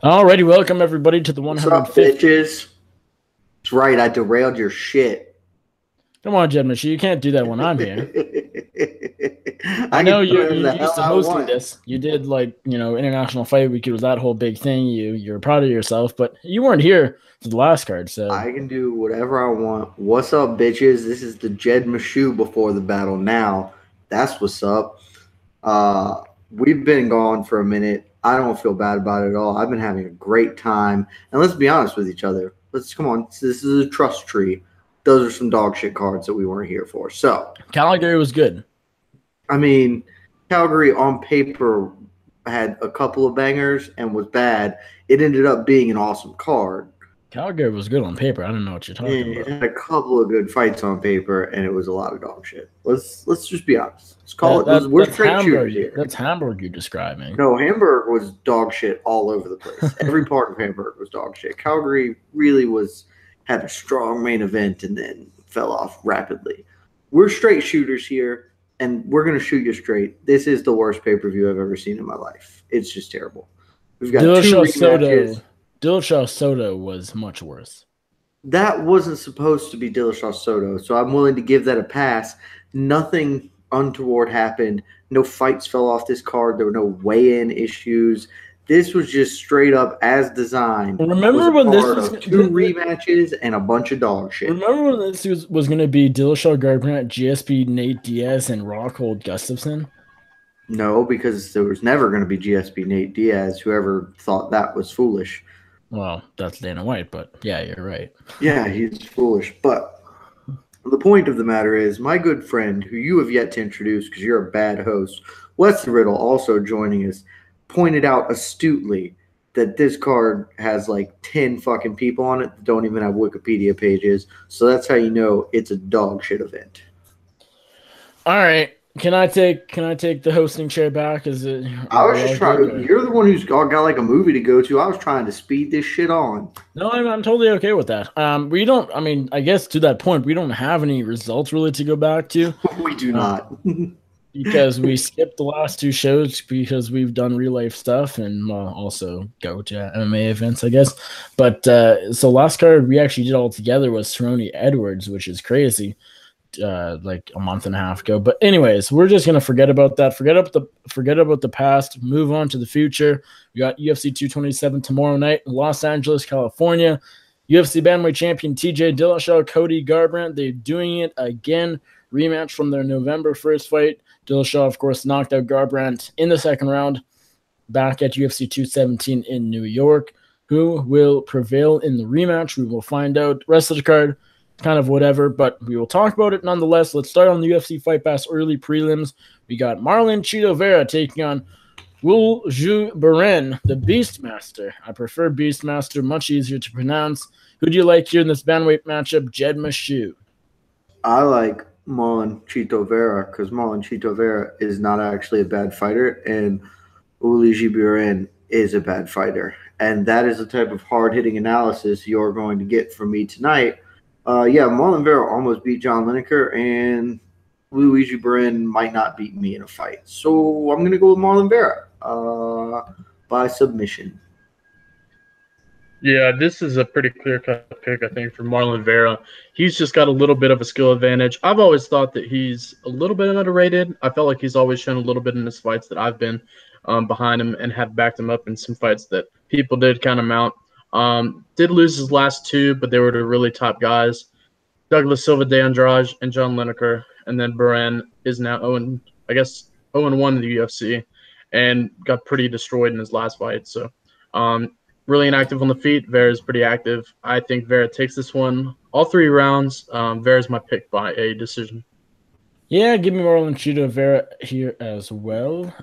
Alrighty, welcome everybody to the What's up, 150th. bitches? That's right, I derailed your shit. Come on, Jed Meshew, you can't do that when I'm here. I I know can do you're whatever the used hell to I hosting want. this. You did International Fight Week. It was that whole big thing. You're proud of yourself, but you weren't here for the last card. So I can do whatever I want. What's up, bitches? This is the Jed Meshew before the battle now. That's what's up. We've been gone for a minute. I don't feel bad about it at all. I've been having a great time. And let's be honest with each other. Let's come on. This is a trust tree. Those are some dog shit cards that we weren't here for. So, Calgary was good. I mean, Calgary on paper had a couple of bangers and was bad. It ended up being an awesome card. Calgary was good on paper. I don't know what you're talking It about. had a couple of good fights on paper, and it was a lot of dog shit. Let's just be honest. Let's call That it. that We're that's straight shooters Hamburg. here. That's Hamburg you're describing. No, Hamburg was dog shit all over the place. Every part of Hamburg was dog shit. Calgary really had a strong main event and then fell off rapidly. We're straight shooters here, and we're gonna shoot you straight. This is the worst pay-per-view I've ever seen in my life. It's just terrible. We've got two rematches. Dillashaw Soto was much worse. That wasn't supposed to be Dillashaw Soto, so I'm willing to give that a pass. Nothing untoward happened. No fights fell off this card. There were no weigh-in issues. This was just straight up as designed. Remember when this was two rematches and a bunch of dog shit. Remember when this was going to be Dillashaw Garbrandt, GSP Nate Diaz, and Rockhold Gustafson? No, because there was never going to be GSP Nate Diaz. Whoever thought that was foolish. Well, that's Dana White, but yeah, you're right. Yeah, he's foolish. But the point of the matter is, my good friend, who you have yet to introduce because you're a bad host, Wesley Riddle, also joining us, pointed out astutely that this card has like 10 fucking people on it that don't even have Wikipedia pages. So that's how you know it's a dog shit event. All right. Can I take the hosting chair back? Is it? I was just trying. You're the one who's got like a movie to go to. I was trying to speed this shit on. No, I'm totally okay with that. We don't. I mean, I guess to that point, we don't have any results really to go back to. We do not. Because we skipped the last two shows because we've done real life stuff and also go to MMA events, I guess. But so last card we actually did all together was Cerrone Edwards, which is crazy. Like a month and a half ago. But anyways, we're just gonna forget about that. Forget about the past. Move on to the future. We got UFC 227 tomorrow night in Los Angeles, California. UFC bantamweight champion TJ Dillashaw, Cody Garbrandt. They're doing it again. Rematch from their November 1st fight. Dillashaw, of course, knocked out Garbrandt in the second round. Back at UFC 217 in New York. Who will prevail in the rematch? We will find out. Rest of the card, kind of whatever, but we will talk about it nonetheless. Let's start on the UFC Fight Pass early prelims. We got Marlon Chito Vera taking on Will Beren, the Beastmaster. I prefer Beastmaster, much easier to pronounce. Who do you like here in this bantamweight matchup? Jed Meshew. I like Marlon Chito Vera because Marlon Chito Vera is not actually a bad fighter, and Uliji Beren is a bad fighter. And that is the type of hard-hitting analysis you're going to get from me tonight. Marlon Vera almost beat John Lineker, and Luigi Beren might not beat me in a fight. So I'm going to go with Marlon Vera by submission. Yeah, this is a pretty clear-cut pick, I think, for Marlon Vera. He's just got a little bit of a skill advantage. I've always thought that he's a little bit underrated. I felt like he's always shown a little bit in his fights that I've been behind him and have backed him up in some fights that people did kind of mount. Did lose his last two, but they were the really top guys. Douglas Silva de Andrade and John Lineker. And then Beren is now 0-1 in the UFC and got pretty destroyed in his last fight. So really inactive on the feet. Vera's pretty active. I think Vera takes this one all 3 rounds. Vera's my pick by a decision. Yeah, give me Marlon Chito Vera here as well.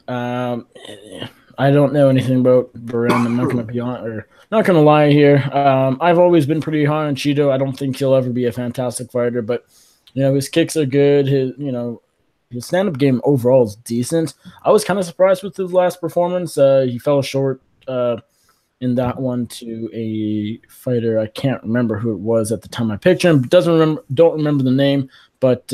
I don't know anything about Beren. I'm not going to be on, or not going to lie here. I've always been pretty high on Chito. I don't think he'll ever be a fantastic fighter, but his kicks are good. His stand-up game overall is decent. I was kind of surprised with his last performance. He fell short in that one to a fighter. I can't remember who it was at the time I picked him. Don't remember the name, but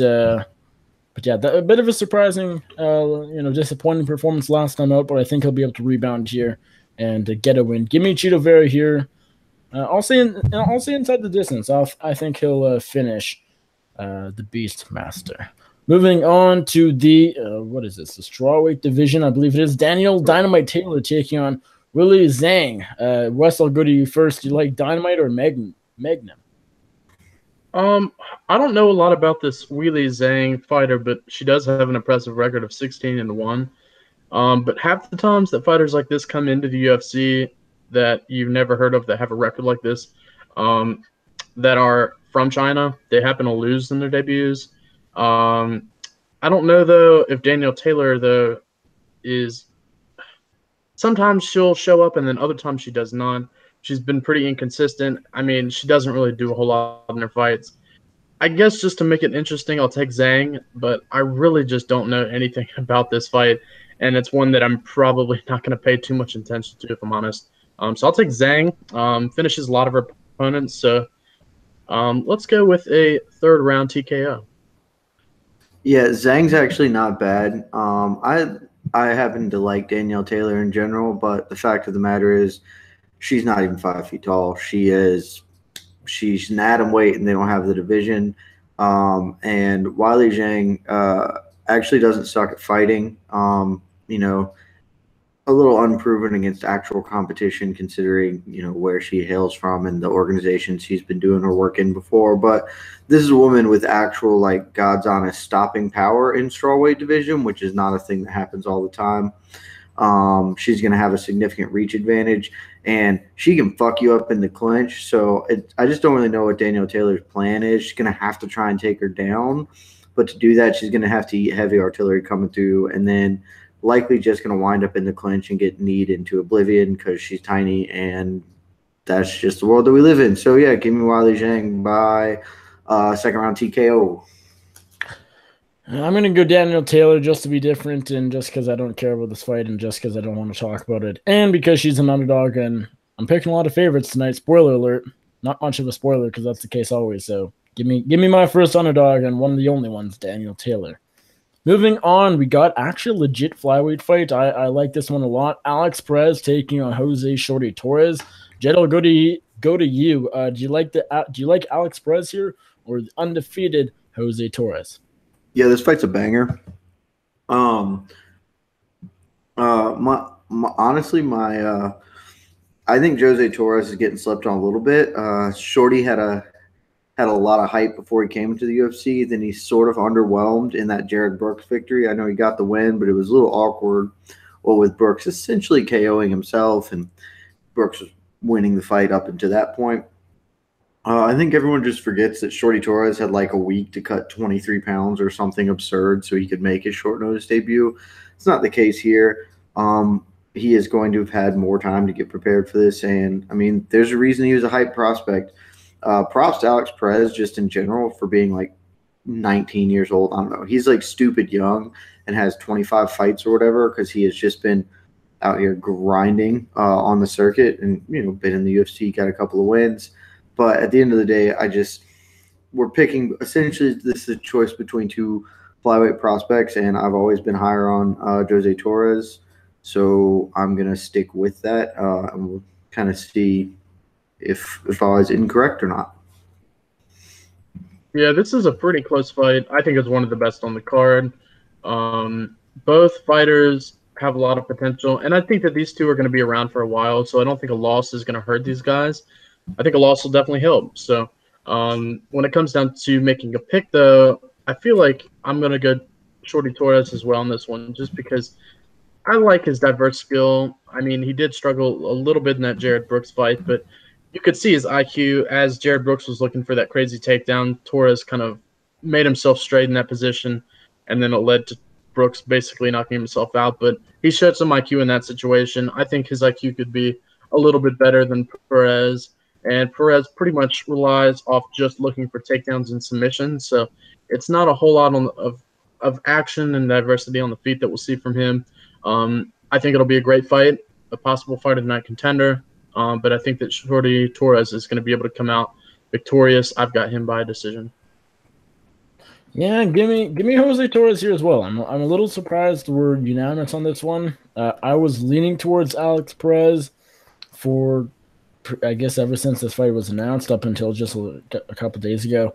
yeah, a bit of a surprising, disappointing performance last time out, but I think he'll be able to rebound here and get a win. Give me Chito Vera here. I'll say inside the distance. I think he'll finish the Beastmaster. Moving on to the what is this? The strawweight division, I believe it is. Daniel Dynamite Taylor taking on Willie Zhang. Wes, I'll go to you first. Do you like Dynamite or Magnum? I don't know a lot about this Weili Zhang fighter, but she does have an impressive record of 16-1. But half the times that fighters like this come into the UFC that you've never heard of that have a record like this, that are from China, they happen to lose in their debuts. I don't know though if Daniel Taylor though is. Sometimes she'll show up and then other times she does not. She's been pretty inconsistent. I mean, she doesn't really do a whole lot in her fights. I guess just to make it interesting, I'll take Zhang, but I really just don't know anything about this fight, and it's one that I'm probably not going to pay too much attention to, if I'm honest. So I'll take Zhang. Finishes a lot of her opponents, so let's go with a third-round TKO. Yeah, Zhang's actually not bad. I happen to like Danielle Taylor in general, but the fact of the matter is she's not even 5 feet tall. She's an atom weight, and they don't have the division. And Weili Zhang actually doesn't suck at fighting. A little unproven against actual competition, considering where she hails from and the organization she's been doing her work in before. But this is a woman with actual God's honest stopping power in strawweight division, which is not a thing that happens all the time. She's going to have a significant reach advantage, and she can fuck you up in the clinch. So I just don't really know what Danielle Taylor's plan is. She's going to have to try and take her down, but to do that, she's going to have to eat heavy artillery coming through, and then likely just going to wind up in the clinch and get kneed into oblivion because she's tiny, and that's just the world that we live in. So, yeah, give me Weili Zhang by second-round TKO. I'm going to go Daniel Taylor just to be different, and just because I don't care about this fight, and just because I don't want to talk about it, and because she's an underdog, and I'm picking a lot of favorites tonight. Spoiler alert. Not much of a spoiler because that's the case always. So give me my first underdog, and one of the only ones, Daniel Taylor. Moving on, we got actually a legit flyweight fight. I like this one a lot. Alex Perez taking on Jose Shorty Torres. Jed, I'll go to you. Do you like Alex Perez here or the undefeated Jose Torres? Yeah, this fight's a banger. Honestly, I think Jose Torres is getting slept on a little bit. Shorty had a lot of hype before he came to the UFC. Then he sort of underwhelmed in that Jared Brooks victory. I know he got the win, but it was a little awkward. Well, with Brooks essentially KOing himself, and Brooks was winning the fight up until that point. I think everyone just forgets that Shorty Torres had a week to cut 23 pounds or something absurd so he could make his short notice debut. It's not the case here. He is going to have had more time to get prepared for this. And, I mean, there's a reason he was a hype prospect. Props to Alex Perez just in general for being 19 years old. I don't know. He's stupid young and has 25 fights or whatever because he has just been out here grinding on the circuit and, been in the UFC, got a couple of wins. But at the end of the day, we're picking essentially this is a choice between two flyweight prospects, and I've always been higher on Jose Torres. So I'm going to stick with that and we'll kind of see if I was incorrect or not. Yeah, this is a pretty close fight. I think it's one of the best on the card. Both fighters have a lot of potential, and I think that these two are going to be around for a while, so I don't think a loss is going to hurt these guys. I think a loss will definitely help. So when it comes down to making a pick, though, I feel like I'm going to go Shorty Torres as well on this one just because I like his diverse skill. I mean, he did struggle a little bit in that Jared Brooks fight, but you could see his IQ as Jared Brooks was looking for that crazy takedown. Torres kind of made himself straight in that position, and then it led to Brooks basically knocking himself out. But he showed some IQ in that situation. I think his IQ could be a little bit better than Perez, and Perez pretty much relies off just looking for takedowns and submissions. So it's not a whole lot of action and diversity on the feet that we'll see from him. I think it'll be a great fight, a possible fight of the night contender. But I think that Shorty Torres is going to be able to come out victorious. I've got him by decision. Yeah, give me Jose Torres here as well. I'm a little surprised we're unanimous on this one. I was leaning towards Alex Perez for, I guess, ever since this fight was announced up until just a couple days ago.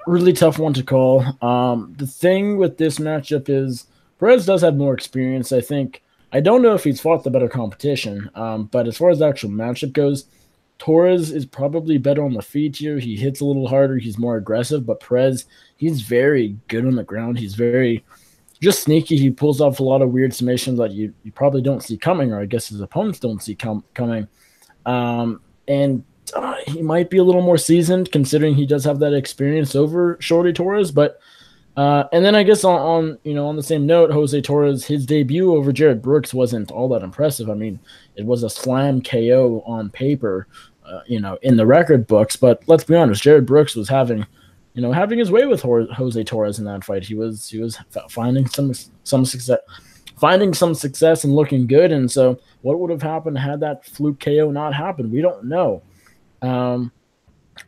Really tough one to call. The thing with this matchup is Perez does have more experience. I think I don't know if he's fought the better competition, but as far as the actual matchup goes, Torres is probably better on the feet here. He hits a little harder. He's more aggressive, but Perez, he's very good on the ground. He's very just sneaky. He pulls off a lot of weird submissions that you probably don't see coming, or I guess his opponents don't see coming. And he might be a little more seasoned considering he does have that experience over Shorty Torres. But and then I guess on the same note, Jose Torres, his debut over Jared Brooks wasn't all that impressive. I mean, it was a slam KO on paper, in the record books. But let's be honest, Jared Brooks was having his way with Jose Torres in that fight. He was finding some success. Finding some success and looking good, and so what would have happened had that fluke KO not happened? We don't know. Um,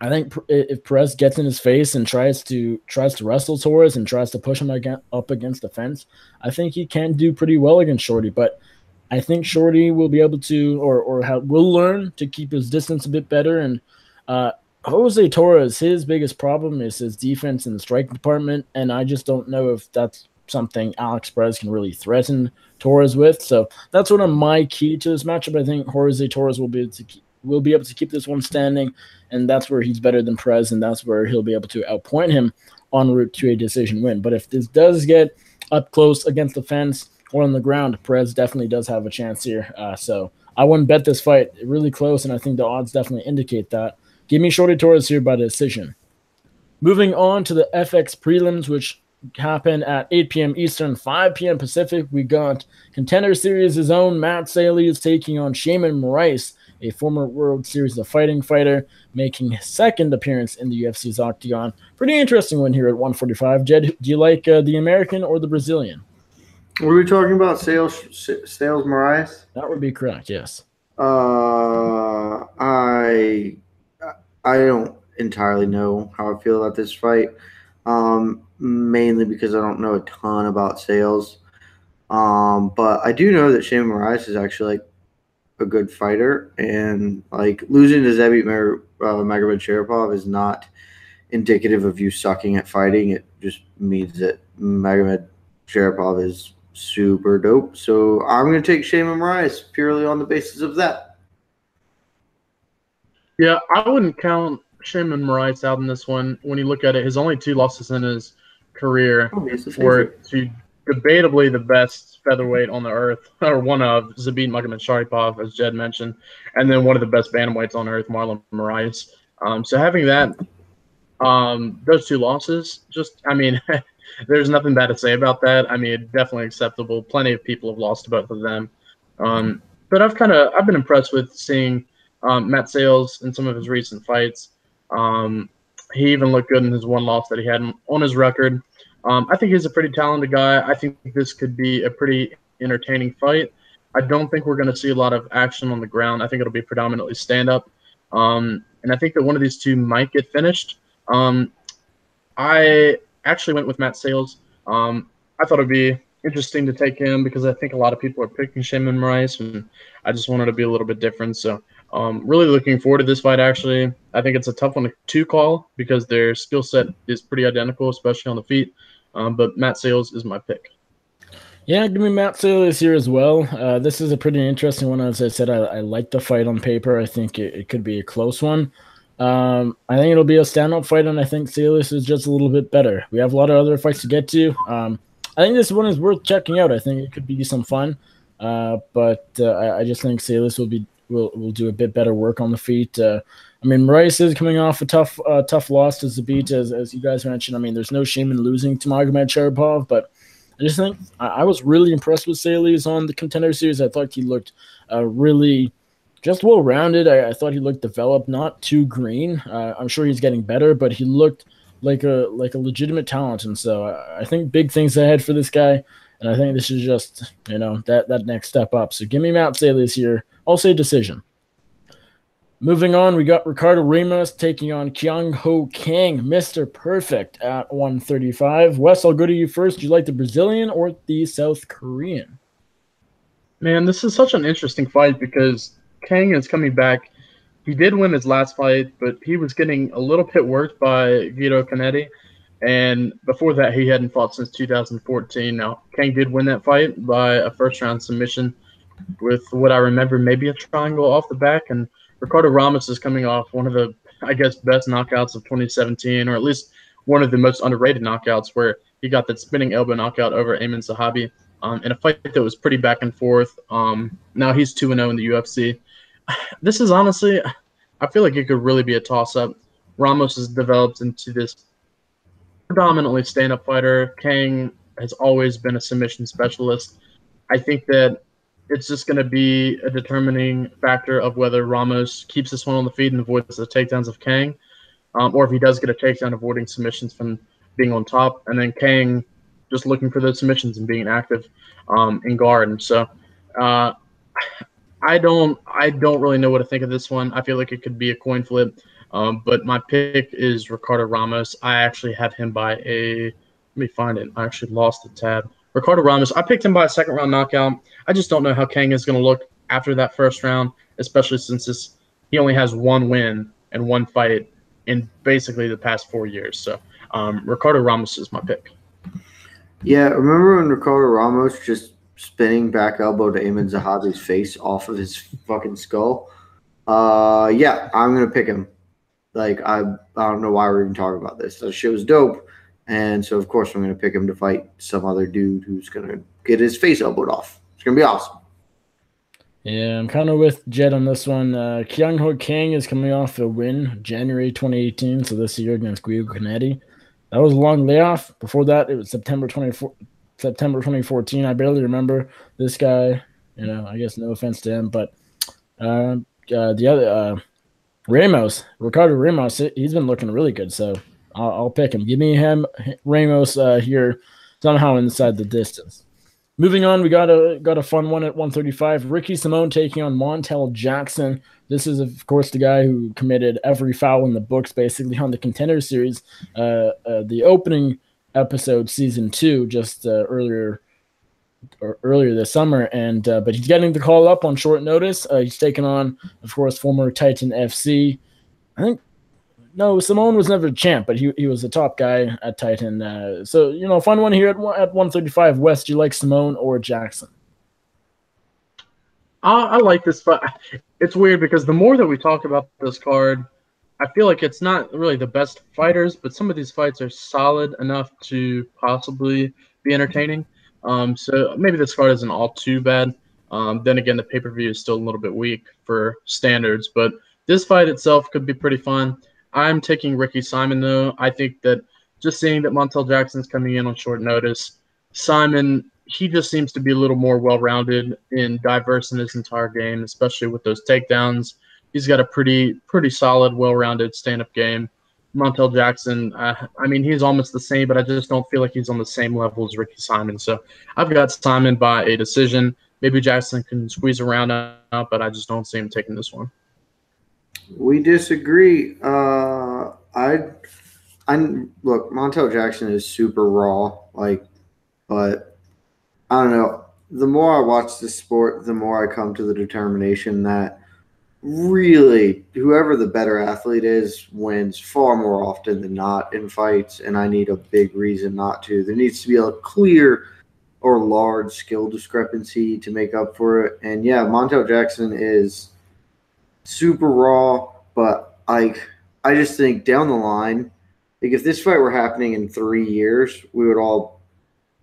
I think if Perez gets in his face and tries to wrestle Torres and tries to push him up against the fence, I think he can do pretty well against Shorty. But I think Shorty will be able to, will learn to keep his distance a bit better. And Jose Torres, his biggest problem is his defense in the striking department, and I just don't know if that's something Alex Perez can really threaten Torres with. So that's sort of my key to this matchup. I think Jose Torres will be able to keep this one standing, and that's where he's better than Perez, and that's where he'll be able to outpoint him en route to a decision win. But if this does get up close against the fence or on the ground, Perez definitely does have a chance here. So I wouldn't bet this fight really close, and I think the odds definitely indicate that. Give me Shorty Torres here by decision. Moving on to the FX prelims, which happen at 8 p.m. Eastern, 5 p.m. Pacific. We got Contender Series' own Matt Saley taking on Shaman Rice, a former World Series of Fighting fighter, making his second appearance in the UFC's Octagon. Pretty interesting one here at 145. Jed, do you like the American or the Brazilian? Were we talking about Sales Moraes? That would be correct, yes. I don't entirely know how I feel about this fight. Mainly because I don't know a ton about Sales. But I do know that Shane Moraes is actually a good fighter, and losing to Zabit Magomed is not indicative of you sucking at fighting. It just means that Magomed Sharapov is super dope. So I'm going to take Shane Moraes purely on the basis of that. Yeah, I wouldn't count Shaman Moraes out in this one. When you look at it, his only 2 losses in his career were to debatably the best featherweight on the earth, or one of Zabit Magomedsharipov, as Jed mentioned, and then one of the best bantamweights on earth, Marlon Moraes. So having those 2 losses, there's nothing bad to say about that. I mean, definitely acceptable. Plenty of people have lost to both of them. But I've been impressed with seeing Matt Sales in some of his recent fights. He even looked good in his 1 loss that he had on his record. I think he's a pretty talented guy. I think this could be a pretty entertaining fight. I don't think we're going to see a lot of action on the ground. I think it'll be predominantly stand-up. And I think that one of these 2 might get finished. I actually went with Matt Sales. I thought it'd be interesting to take him because I think a lot of people are picking Shaman Moraes, and I just wanted to be a little bit different. So really looking forward to this fight, actually. I think it's a tough one to call because their skill set is pretty identical, especially on the feet. But Matt Sales is my pick. Yeah, give me Matt Sales here as well. This is a pretty interesting one. As I said, I like the fight on paper. I think it could be a close one. I think it'll be a stand-up fight, and I think Sales is just a little bit better. We have a lot of other fights to get to. I think this one is worth checking out. I think it could be some fun. But I just think Sales will do a bit better work on the feet. I mean, Moraes is coming off a tough loss to Zabit, as you guys mentioned. I mean, there's no shame in losing to Magomed Sharapov, but I just think I was really impressed with Sales on the Contender Series. I thought he looked really just well-rounded. I thought he looked developed, not too green. I'm sure he's getting better, but he looked like a legitimate talent. And so I think big things ahead for this guy, and I think this is just that next step up. So give me Matt Sales here. I'll say decision. Moving on, we got Ricardo Ramos taking on Kyung Ho Kang, Mr. Perfect at 135. Wes, I'll go to you first. Do you like the Brazilian or the South Korean? Man, this is such an interesting fight because Kang is coming back. He did win his last fight, but he was getting a little bit worked by Vito Canetti. And before that, he hadn't fought since 2014. Now, Kang did win that fight by a first-round submission with what I remember, maybe a triangle off the back. And Ricardo Ramos is coming off one of the, I guess, best knockouts of 2017, or at least one of the most underrated knockouts, where he got that spinning elbow knockout over Ayman Zahabi in a fight that was pretty back and forth. Now he's 2-0 in the UFC. This is honestly, I feel like it could really be a toss-up. Ramos has developed into this predominantly stand-up fighter. Kang has always been a submission specialist. I think that it's just going to be a determining factor of whether Ramos keeps this one on the feet and avoids the takedowns of Kang, or if he does get a takedown, avoiding submissions from being on top, and then Kang just looking for those submissions and being active in guard. And so I don't really know what to think of this one. I feel like it could be a coin flip, but my pick is Ricardo Ramos. I actually had him by let me find it. I actually lost the tab. Ricardo Ramos, I picked him by a second-round knockout. I just don't know how Kang is going to look after that first round, especially since he only has one win and one fight in basically the past 4 years. So Ricardo Ramos is my pick. Yeah, remember when Ricardo Ramos just spinning back elbow to Ayman Zahabi's face off of his fucking skull? Yeah, I'm going to pick him. Like, I don't know why we're even talking about this. The shit was dope. And so, of course, I'm going to pick him to fight some other dude who's going to get his face elbowed off. It's going to be awesome. Yeah, I'm kind of with Jed on this one. Kyung Ho Kang is coming off a win January 2018, so this year against Guido Canetti. That was a long layoff. Before that, it was September 2014. I barely remember this guy. I guess no offense to him, but the other Ricardo Ramos, he's been looking really good. So I'll pick him. Give me him, Ramos here somehow inside the distance. Moving on, we got a fun one at 135. Ricky Simone taking on Montel Jackson. This is, of course, the guy who committed every foul in the books, basically, on the Contender Series. The opening episode, season 2, just earlier this summer, but he's getting the call up on short notice. He's taking on, of course, former Titan FC. I think. No, Simone was never a champ, but he was a top guy at Titan. So, fun one here at 135. West, do you like Simone or Jackson? I like this fight. It's weird because the more that we talk about this card, I feel like it's not really the best fighters, but some of these fights are solid enough to possibly be entertaining. So maybe this card isn't all too bad. Then again, the pay-per-view is still a little bit weak for standards, but this fight itself could be pretty fun. I'm taking Ricky Simon, though. I think that just seeing that Montel Jackson's coming in on short notice, Simon, he just seems to be a little more well-rounded and diverse in his entire game, especially with those takedowns. He's got a pretty solid, well-rounded stand-up game. Montel Jackson, he's almost the same, but I just don't feel like he's on the same level as Ricky Simon. So I've got Simon by a decision. Maybe Jackson can squeeze around out, but I just don't see him taking this one. We disagree. Look, Montel Jackson is super raw, but I don't know. The more I watch this sport, the more I come to the determination that really whoever the better athlete is wins far more often than not in fights, and I need a big reason not to. There needs to be a clear or large skill discrepancy to make up for it. And yeah, Montel Jackson is super raw, but I just think down the line, if this fight were happening in 3 years, we would all,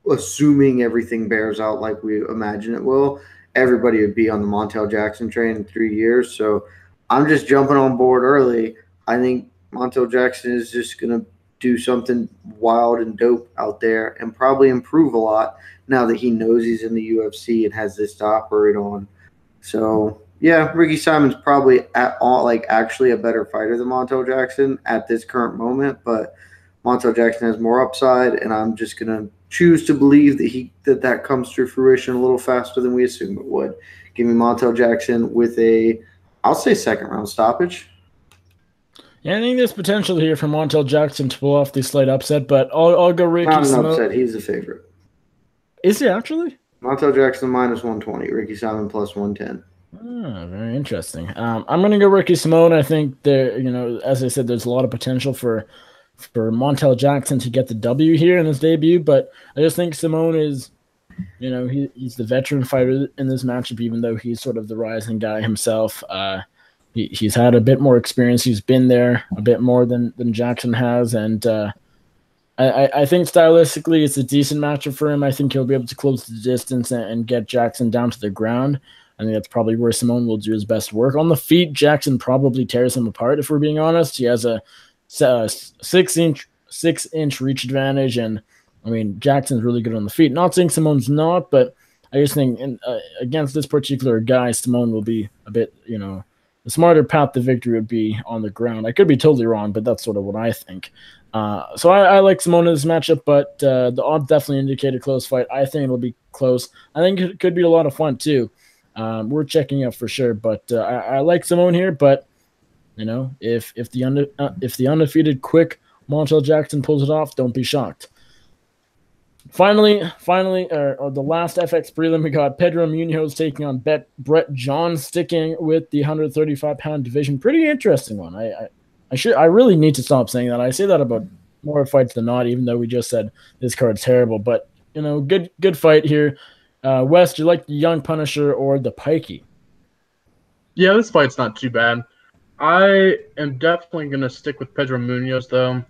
assuming everything bears out like we imagine it will, everybody would be on the Montel Jackson train in 3 years. So I'm just jumping on board early. I think Montel Jackson is just going to do something wild and dope out there and probably improve a lot now that he knows he's in the UFC and has this to operate on. So yeah, Ricky Simon's probably actually a better fighter than Montel Jackson at this current moment, but Montel Jackson has more upside, and I'm just gonna choose to believe that comes to fruition a little faster than we assume it would. Give me Montel Jackson with a I'll say second round stoppage. Yeah, I think there's potential here for Montel Jackson to pull off the slight upset, but I'll go Ricky Not an Simone. upset. He's the favorite. Is he actually? Montel Jackson minus 120. Ricky Simon plus 110. Oh, very interesting. I'm going to go Ricky Simone. I think there, as I said, there's a lot of potential for Montel Jackson to get the W here in his debut, but I just think Simone is, he's the veteran fighter in this matchup, even though he's sort of the rising guy himself. He's had a bit more experience. He's been there a bit more than Jackson has, and I think stylistically it's a decent matchup for him. I think he'll be able to close the distance and get Jackson down to the ground. I think that's probably where Simone will do his best work. On the feet, Jackson probably tears him apart, if we're being honest. He has a 6-inch reach advantage, and I mean Jackson's really good on the feet. Not saying Simone's not, but I just think against this particular guy, Simone will be a bit, the smarter path to victory would be on the ground. I could be totally wrong, but that's sort of what I think. So I like Simone in this matchup, but the odds definitely indicate a close fight. I think it'll be close. I think it could be a lot of fun too. We're checking out for sure, but I like Simone here. But if the undefeated quick Montel Jackson pulls it off, don't be shocked. Finally, or the last FX prelim, we got Pedro Munoz taking on Brett Johns, sticking with the 135-pound division. Pretty interesting one. I really need to stop saying that. I say that about more fights than not, even though we just said this card's terrible. But good fight here. Wes, do you like the Young Punisher or the Pikey? Yeah, this fight's not too bad. I am definitely going to stick with Pedro Munoz, though,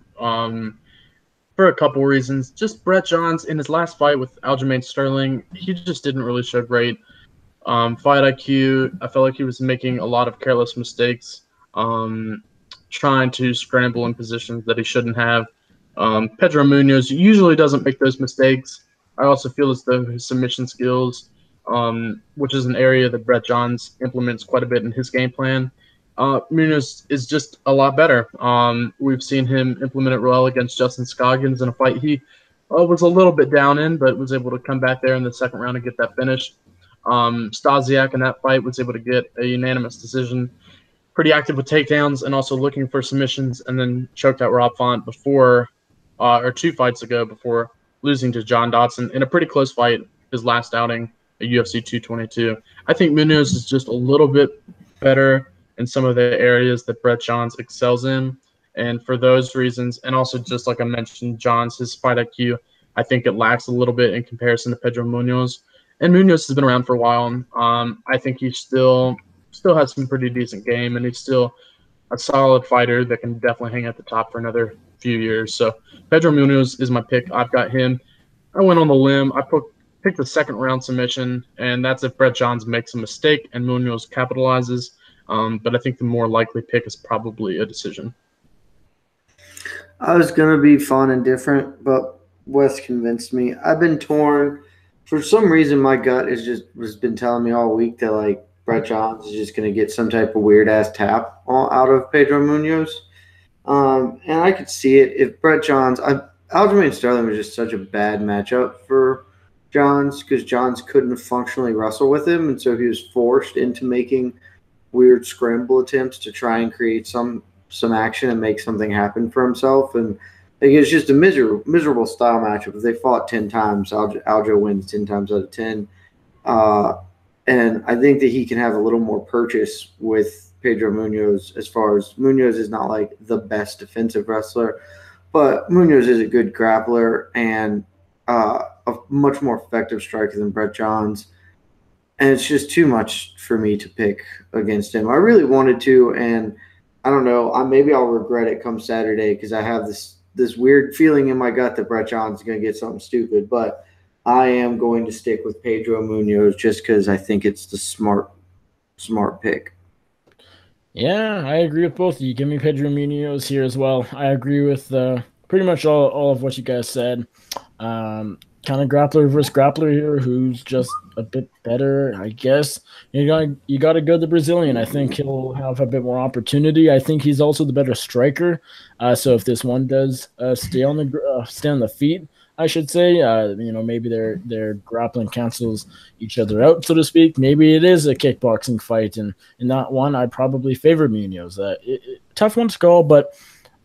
for a couple reasons. Just Brett Johns, in his last fight with Aljamain Sterling, he just didn't really show great fight IQ. I felt like he was making a lot of careless mistakes, trying to scramble in positions that he shouldn't have. Pedro Munoz usually doesn't make those mistakes. I also feel as though his submission skills, which is an area that Brett Johns implements quite a bit in his game plan, Munoz is just a lot better. We've seen him implement it well against Justin Scoggins in a fight he was a little bit down in, but was able to come back there in the second round and get that finish. Stasiak in that fight was able to get a unanimous decision. Pretty active with takedowns and also looking for submissions, and then choked out Rob Font before, or 2 fights ago before losing to John Dodson in a pretty close fight, his last outing at UFC 222. I think Munoz is just a little bit better in some of the areas that Brett Johns excels in. And for those reasons, and also just like I mentioned, Johns, his fight IQ, I think it lacks a little bit in comparison to Pedro Munoz. And Munoz has been around for a while. I think he still has some pretty decent game, and he's still a solid fighter that can definitely hang at the top for another few years. So Pedro Munoz is my pick. I've got him. I went on the limb. I picked the second round submission, and that's if Brett Johns makes a mistake and Munoz capitalizes. But I think the more likely pick is probably a decision. I was going to be fun and different, but Wes convinced me. I've been torn. For some reason, my gut has been telling me all week that Brett Johns is just going to get some type of weird-ass tap out of Pedro Munoz. And I could see it. If Brett Johns – Aljamain Sterling was just such a bad matchup for Johns because Johns couldn't functionally wrestle with him, and so he was forced into making weird scramble attempts to try and create some action and make something happen for himself. And it's just a miserable style matchup. If they fought 10 times, Aljo wins 10 times out of 10. And I think that he can have a little more purchase with Pedro Munoz as far as Munoz is not the best defensive wrestler, but Munoz is a good grappler and a much more effective striker than Brett Johns. And it's just too much for me to pick against him. I really wanted to, and I don't know. Maybe I'll regret it come Saturday because I have this weird feeling in my gut that Brett Johns is going to get something stupid. But I am going to stick with Pedro Munoz just because I think it's the smart pick. Yeah, I agree with both of you. Give me Pedro Munoz here as well. I agree with pretty much all of what you guys said. Kind of grappler versus grappler here, who's just a bit better, I guess. You got to go the Brazilian. I think he'll have a bit more opportunity. I think he's also the better striker. So if this one does stay on the feet, I should say. Maybe their grappling cancels each other out, so to speak. Maybe it is a kickboxing fight, and in that one, I'd probably favor Munoz. Tough one to call, but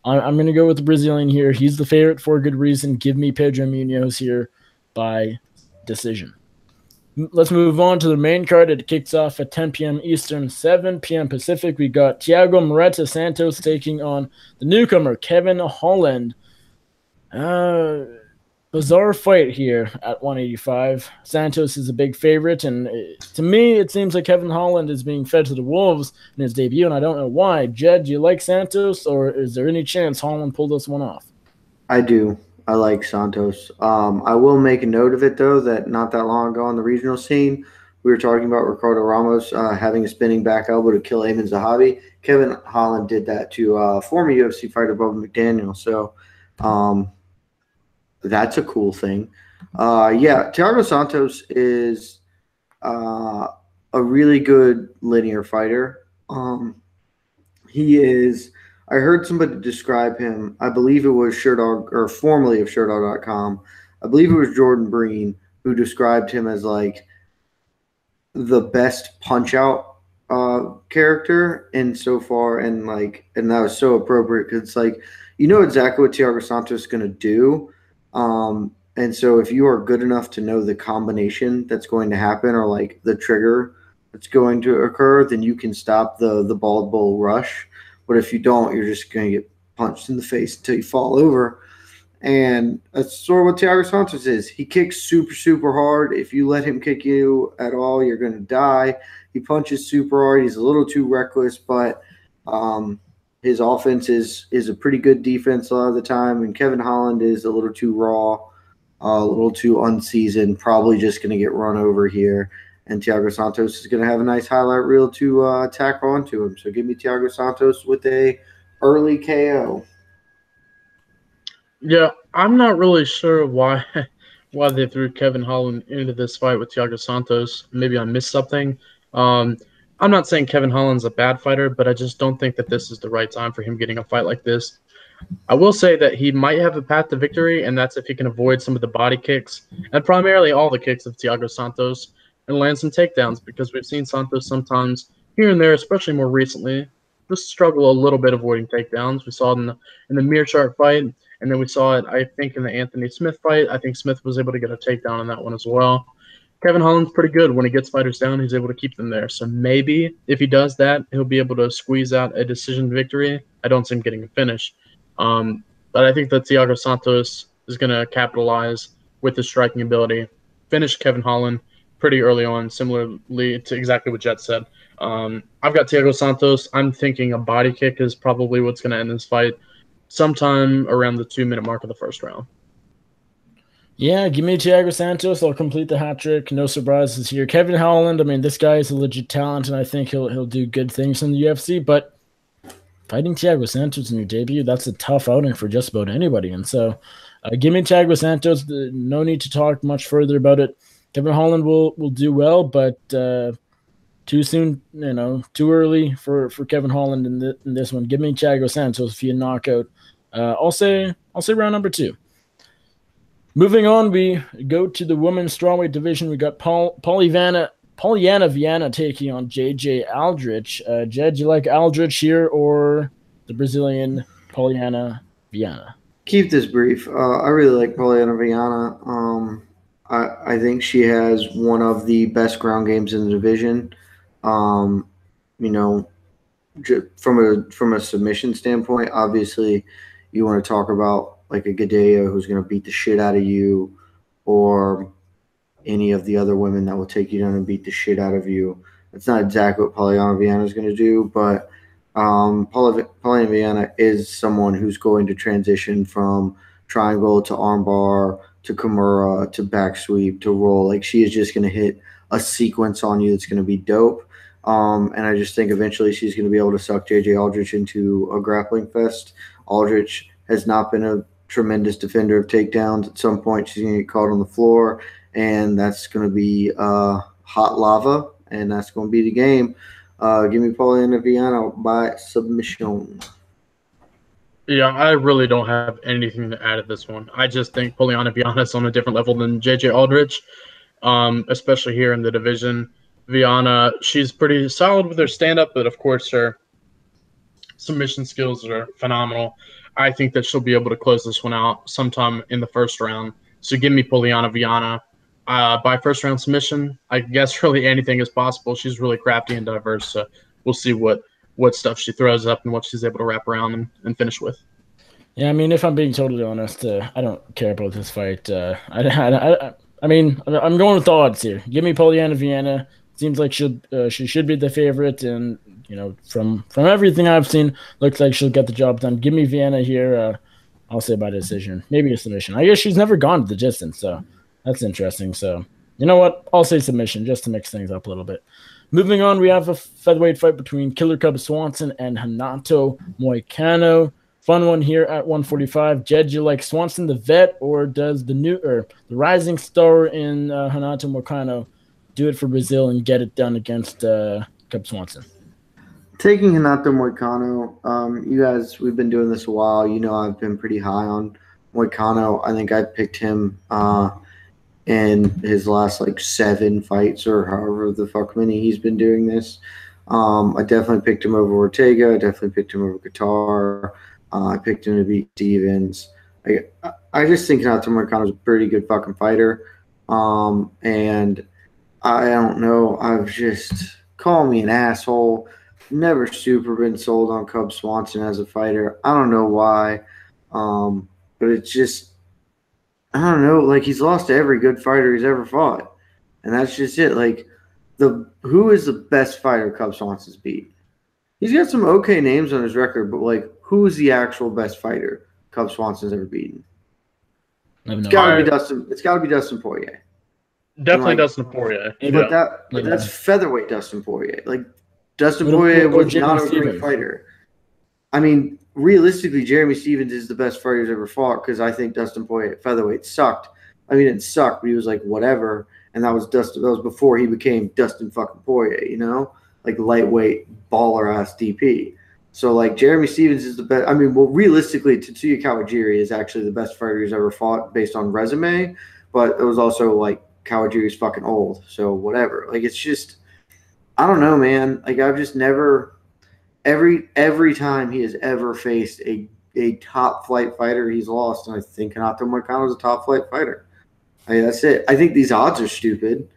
I'm going to go with the Brazilian here. He's the favorite for a good reason. Give me Pedro Munoz here by decision. Let's move on to the main card. It kicks off at 10 p.m. Eastern, 7 p.m. Pacific. We got Thiago Moreta Santos taking on the newcomer, Kevin Holland. Bizarre fight here at 185. Santos is a big favorite, and to me, it seems like Kevin Holland is being fed to the wolves in his debut, and I don't know why. Jed, do you like Santos, or is there any chance Holland pulled this one off? I do. I like Santos. I will make a note of it, though, that not that long ago on the regional scene, we were talking about Ricardo Ramos having a spinning back elbow to kill Ayman Zahabi. Kevin Holland did that to former UFC fighter Bubba McDaniel. So that's a cool thing. Thiago Santos is a really good linear fighter. He is – I heard somebody describe him. I believe it was Sherdog, or formerly of Sherdog.com. I believe it was Jordan Breen who described him as like the best punch-out character in so far, and that was so appropriate because it's like you know exactly what Thiago Santos is going to do. And so if you are good enough to know the combination that's going to happen or like the trigger that's going to occur, then you can stop the bald bull rush. But if you don't, you're just going to get punched in the face until you fall over. And that's sort of what Thiago Santos is. He kicks super, super hard. If you let him kick you at all, you're going to die. He punches super hard. He's a little too reckless, but his offense is a pretty good defense a lot of the time. And Kevin Holland is a little too raw, a little too unseasoned, probably just going to get run over here. And Thiago Santos is going to have a nice highlight reel to tack onto him. So give me Thiago Santos with a early KO. Yeah, I'm not really sure why they threw Kevin Holland into this fight with Thiago Santos. Maybe I missed something. I'm not saying Kevin Holland's a bad fighter, but I just don't think that this is the right time for him getting a fight like this. I will say that he might have a path to victory, and that's if he can avoid some of the body kicks, and primarily all the kicks of Thiago Santos, and land some takedowns, because we've seen Santos sometimes here and there, especially more recently, just struggle a little bit avoiding takedowns. We saw it in the Meerschaert fight, and then we saw it, I think, in the Anthony Smith fight. I think Smith was able to get a takedown on that one as well. Kevin Holland's pretty good. When he gets fighters down, he's able to keep them there. So maybe if he does that, he'll be able to squeeze out a decision victory. I don't see him getting a finish. But I think that Thiago Santos is going to capitalize with his striking ability, finish Kevin Holland pretty early on, similarly to exactly what Jet said. I've got Thiago Santos. I'm thinking a body kick is probably what's going to end this fight sometime around the 2-minute mark of the first round. Yeah, give me Thiago Santos. I'll complete the hat trick. No surprises here. Kevin Holland, I mean, this guy is a legit talent, and I think he'll do good things in the UFC, but fighting Thiago Santos in your debut, that's a tough outing for just about anybody. And so give me Thiago Santos. No need to talk much further about it. Kevin Holland will do well, but too soon, too early for Kevin Holland in this one. Give me Thiago Santos via knockout. I'll say round number 2. Moving on, we go to the women's strawweight division. We got Polyana Viana taking on JJ Aldrich. Jed, you like Aldrich here or the Brazilian Polyana Viana? Keep this brief. I really like Polyana Viana. I think she has one of the best ground games in the division. From a submission standpoint, obviously you want to talk about like a Gadea who's going to beat the shit out of you, or any of the other women that will take you down and beat the shit out of you. That's not exactly what Polyana Viana is going to do, but Polyana Viana is someone who's going to transition from triangle to armbar to Kimura to back sweep to roll. Like, she is just going to hit a sequence on you that's going to be dope. And I just think eventually she's going to be able to suck JJ Aldrich into a grappling fest. Aldrich has not been a tremendous defender of takedowns. At some point, she's going to get caught on the floor, and that's going to be hot lava, and that's going to be the game. Give me Polyana Viana by submission. Yeah, I really don't have anything to add at this one. I just think Poliana Viana's on a different level than JJ Aldrich, especially here in the division. Viana, she's pretty solid with her stand-up, but of course her submission skills are phenomenal. I think that she'll be able to close this one out sometime in the first round. So give me Poliana Viana by first round submission. I guess really anything is possible. She's really crafty and diverse. So we'll see what stuff she throws up and what she's able to wrap around and finish with. Yeah, I mean, if I'm being totally honest, I don't care about this fight. I mean, I'm going with the odds here. Give me Polyana Vienna. Seems like she should be the favorite, and from everything I've seen, looks like she'll get the job done. Give me Vienna here. I'll say by decision, maybe a submission. I guess she's never gone to the distance, so that's interesting. So you know what? I'll say submission just to mix things up a little bit. Moving on, we have a featherweight fight between Killer Cub Swanson and Renato Moicano. Fun one here at 145. Jed, you like Swanson the vet, or does the rising star in Renato Moicano do it for Brazil and get it done against Cub Swanson? Taking Renato Moicano, you guys, we've been doing this a while. You know, I've been pretty high on Moicano. I think I picked him in his last 7 fights or however the fuck many he's been doing this. I definitely picked him over Ortega. I definitely picked him over Qatar. I picked him to beat Stevens. I just think Renato Moicano is a pretty good fucking fighter. And I don't know. I've just call me an asshole. Never super been sold on Cub Swanson as a fighter. I don't know why. But it's just, I don't know. He's lost to every good fighter he's ever fought. And that's just it. Who is the best fighter Cub Swanson's beat? He's got some okay names on his record, but who is the actual best fighter Cub Swanson's ever beaten? It's got to be Dustin. It's got to be Dustin Poirier. Definitely Dustin Poirier. But that's featherweight Dustin Poirier. Dustin Poirier was not a great fighter. I mean, realistically, Jeremy Stephens is the best fighter he's ever fought because I think Dustin Poirier at featherweight sucked. I mean, it didn't suck, but he was whatever, and that was Dustin. That was before he became Dustin fucking Poirier. Lightweight baller ass DP. So Jeremy Stephens is the best. I mean, well, realistically, Tetsuya Kawajiri is actually the best fighter he's ever fought based on resume, but it was also Kawajiri's fucking old, so whatever. It's just, I don't know, man. I've just never, every time he has ever faced a top flight fighter, he's lost, and I think Renato Moicano is a top flight fighter. That's it. I think these odds are stupid.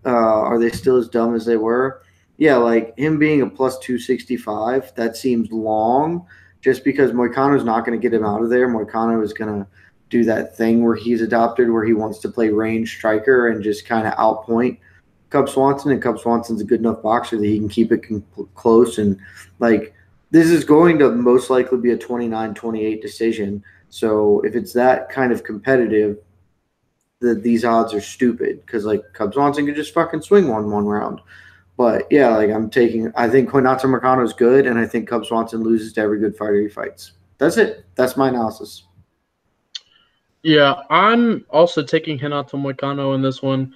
Are they still as dumb as they were? Yeah, him being a plus 265, that seems long just because Moicano's not going to get him out of there. Moicano is going to do that thing where he's adopted where he wants to play range striker and just kind of outpoint Cub Swanson, and Cub Swanson's a good enough boxer that he can keep it close. And, this is going to most likely be a 29-28 decision. So if it's that kind of competitive, these odds are stupid because, Cub Swanson could just fucking swing one round. But yeah, I think Renato Moicano is good, and I think Cub Swanson loses to every good fighter he fights. That's it. That's my analysis. Yeah, I'm also taking Renato Moicano in this one.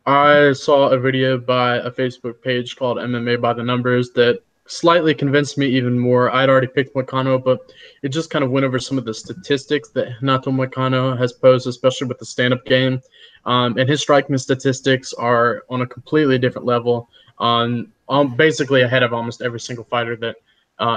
I saw a video by a Facebook page called MMA by the Numbers that slightly convinced me even more. I'd already picked Moicano, but it just kind of went over some of the statistics that Renato Moicano has posed, especially with the stand-up game. And his striking statistics are on a completely different level, basically ahead of almost every single fighter that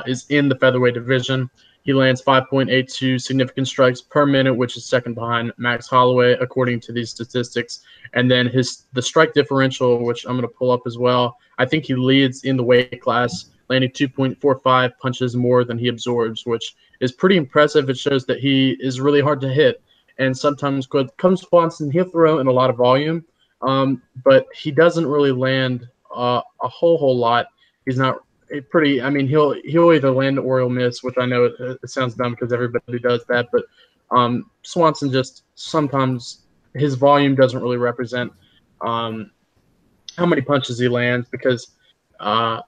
is in the featherweight division. He lands 5.82 significant strikes per minute, which is second behind Max Holloway, according to these statistics. And then the strike differential, which I'm going to pull up as well, I think he leads in the weight class, landing 2.45 punches more than he absorbs, which is pretty impressive. It shows that he is really hard to hit. And sometimes Cub Swanson, he'll throw in a lot of volume, but he doesn't really land a whole lot. He's not pretty. I mean, he'll either land or he'll miss, which I know it sounds dumb because everybody does that. But Swanson just sometimes his volume doesn't really represent how many punches he lands because I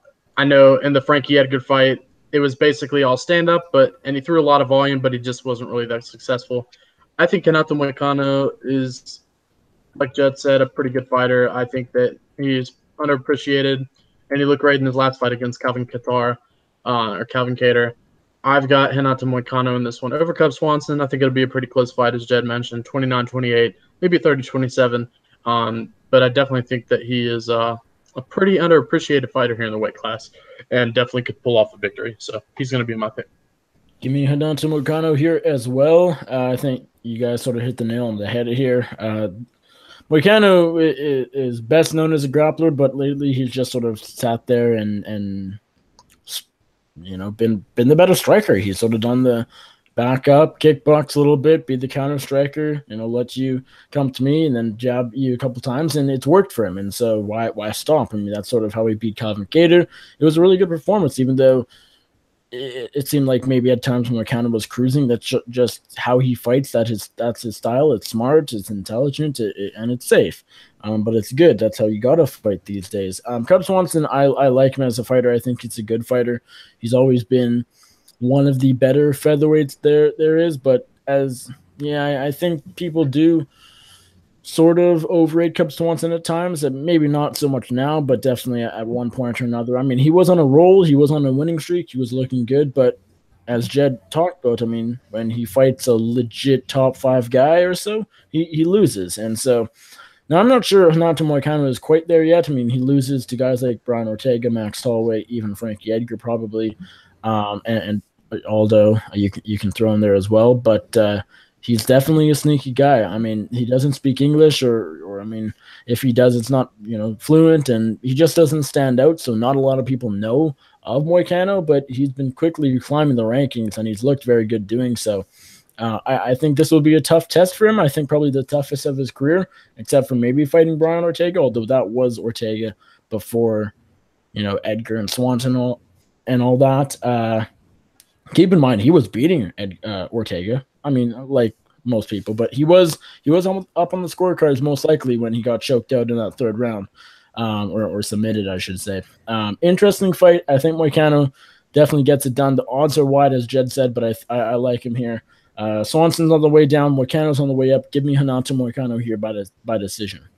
know in the Frankie Edgar fight it was basically all stand up, and he threw a lot of volume, but he just wasn't really that successful. I think Renato Moicano is, like Jed said, a pretty good fighter. I think that he's underappreciated, and he looked great in his last fight against Calvin Kattar or Calvin Kattar. I've got Renato Moicano in this one over Cub Swanson. I think it'll be a pretty close fight, as Jed mentioned, 29-28, maybe 30-27. But I definitely think that he is a pretty underappreciated fighter here in the weight class and definitely could pull off a victory. So he's going to be my pick. Give me Renato Moicano here as well. I think you guys sort of hit the nail on the head here. Moicano is best known as a grappler, but lately he's just sort of sat there and been the better striker. He's sort of done the back up, kickbox a little bit, be the counter striker, let you come to me and then jab you a couple times, and it's worked for him. And so why stop? I mean, that's sort of how he beat Calvin Kattar. It was a really good performance, even though it seemed like maybe at times when Moicano was cruising. That's just how he fights. That's his style. It's smart, it's intelligent, and it's safe. But it's good. That's how you gotta fight these days. Cub Swanson, I like him as a fighter. I think he's a good fighter. He's always been one of the better featherweights there is. But I think people do sort of overrate Cub Swanson at times, and maybe not so much now, but definitely at one point or another. I mean, he was on a roll, he was on a winning streak, he was looking good, but as Jed talked about, I mean, when he fights a legit top 5 guy or so, he loses. And so now I'm not sure Renato Moicano is quite there yet. I mean, he loses to guys like Brian Ortega, Max Holloway, even Frankie Edgar probably, and Aldo you can throw in there as well, but he's definitely a sneaky guy. I mean, he doesn't speak English, or I mean, if he does, it's not fluent, and he just doesn't stand out. So not a lot of people know of Moicano, but he's been quickly climbing the rankings, and he's looked very good doing so. I think this will be a tough test for him. I think probably the toughest of his career, except for maybe fighting Brian Ortega, although that was Ortega before Edgar and Swanson and all that. Keep in mind, he was beating Ortega. I mean, like most people, but he was up on the scorecards most likely when he got choked out in that 3rd round, or submitted, I should say. Interesting fight. I think Moicano definitely gets it done. The odds are wide, as Jed said, but I like him here. Swanson's on the way down. Moicano's on the way up. Give me Renato Moicano here by decision.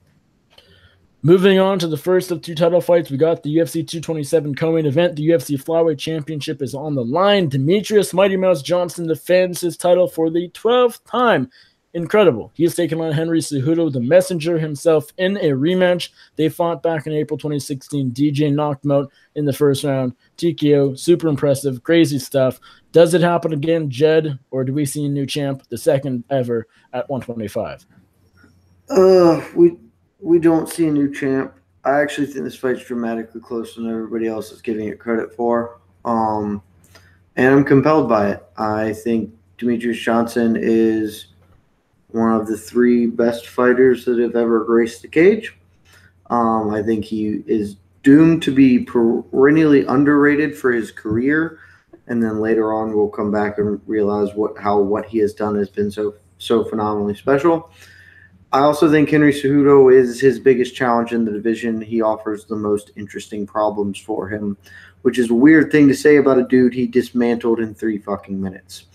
Moving on to the first of 2 title fights, we got the UFC 227 co-main event. The UFC Flyweight Championship is on the line. Demetrius Mighty Mouse Johnson defends his title for the 12th time. Incredible. He has taken on Henry Cejudo, the messenger himself, in a rematch. They fought back in April 2016. DJ knocked him out in the first round. TKO, super impressive, crazy stuff. Does it happen again, Jed, or do we see a new champ, the second ever at 125? We don't see a new champ. I actually think this fight's dramatically closer than everybody else is giving it credit for. And I'm compelled by it. I think Demetrius Johnson is one of the 3 best fighters that have ever graced the cage. I think he is doomed to be perennially underrated for his career, and then later on we'll come back and realize what he has done has been so phenomenally special. I also think Henry Cejudo is his biggest challenge in the division. He offers the most interesting problems for him, which is a weird thing to say about a dude he dismantled in 3 fucking minutes.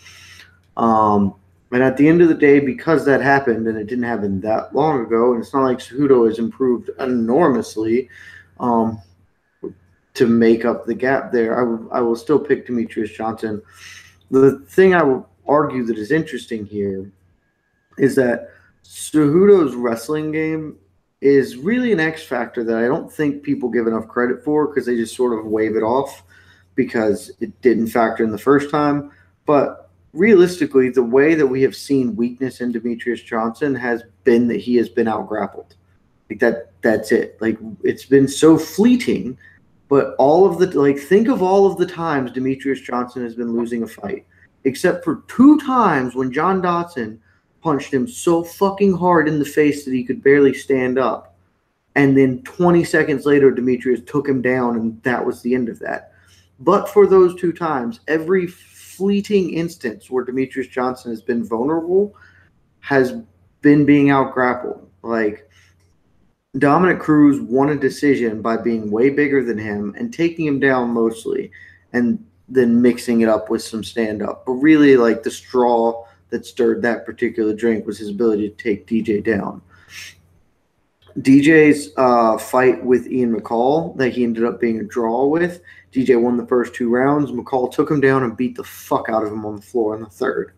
And at the end of the day, because that happened, and it didn't happen that long ago, and it's not like Cejudo has improved enormously to make up the gap there, I will still pick Demetrius Johnson. The thing I will argue that is interesting here is that Cejudo's wrestling game is really an X factor that I don't think people give enough credit for, because they just sort of wave it off because it didn't factor in the first time. But realistically, the way that we have seen weakness in Demetrius Johnson has been that he has been out-grappled. That's it. Like, it's been so fleeting, but think of all of the times Demetrius Johnson has been losing a fight, except for 2 times when John Dodson punched him so fucking hard in the face that he could barely stand up. And then 20 seconds later, Demetrius took him down, and that was the end of that. But for those 2 times, every fleeting instance where Demetrius Johnson has been vulnerable has been being out-grappled. Like, Dominic Cruz won a decision by being way bigger than him and taking him down mostly, and then mixing it up with some stand-up. But really, like, the straw that stirred that particular drink was his ability to take DJ down. DJ's fight with Ian McCall that he ended up being a draw with. DJ won the first 2 rounds. McCall took him down and beat the fuck out of him on the floor in the third.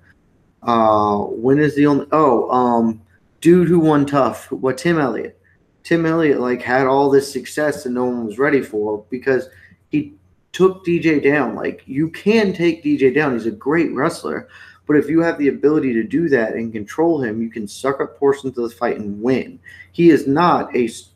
When is the only dude who won tough? What, Tim Elliott? Tim Elliott like had all this success that no one was ready for because he took DJ down. Like, you can take DJ down. He's a great wrestler. But if you have the ability to do that and control him, you can suck up portions of the fight and win. He is not he's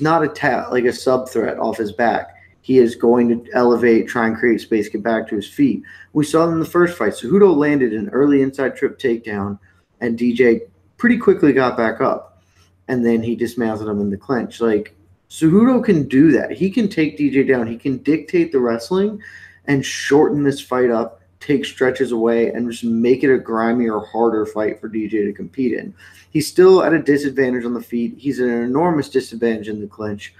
not a sub threat off his back. He is going to elevate, try and create space, get back to his feet. We saw in the first fight. Cejudo landed an early inside trip takedown, and DJ pretty quickly got back up. And then he dismantled him in the clinch. Like, Cejudo can do that. He can take DJ down. He can dictate the wrestling and shorten this fight up, take stretches away, and just make it a grimier, harder fight for DJ to compete in. He's still at a disadvantage on the feet. He's at an enormous disadvantage in the clinch,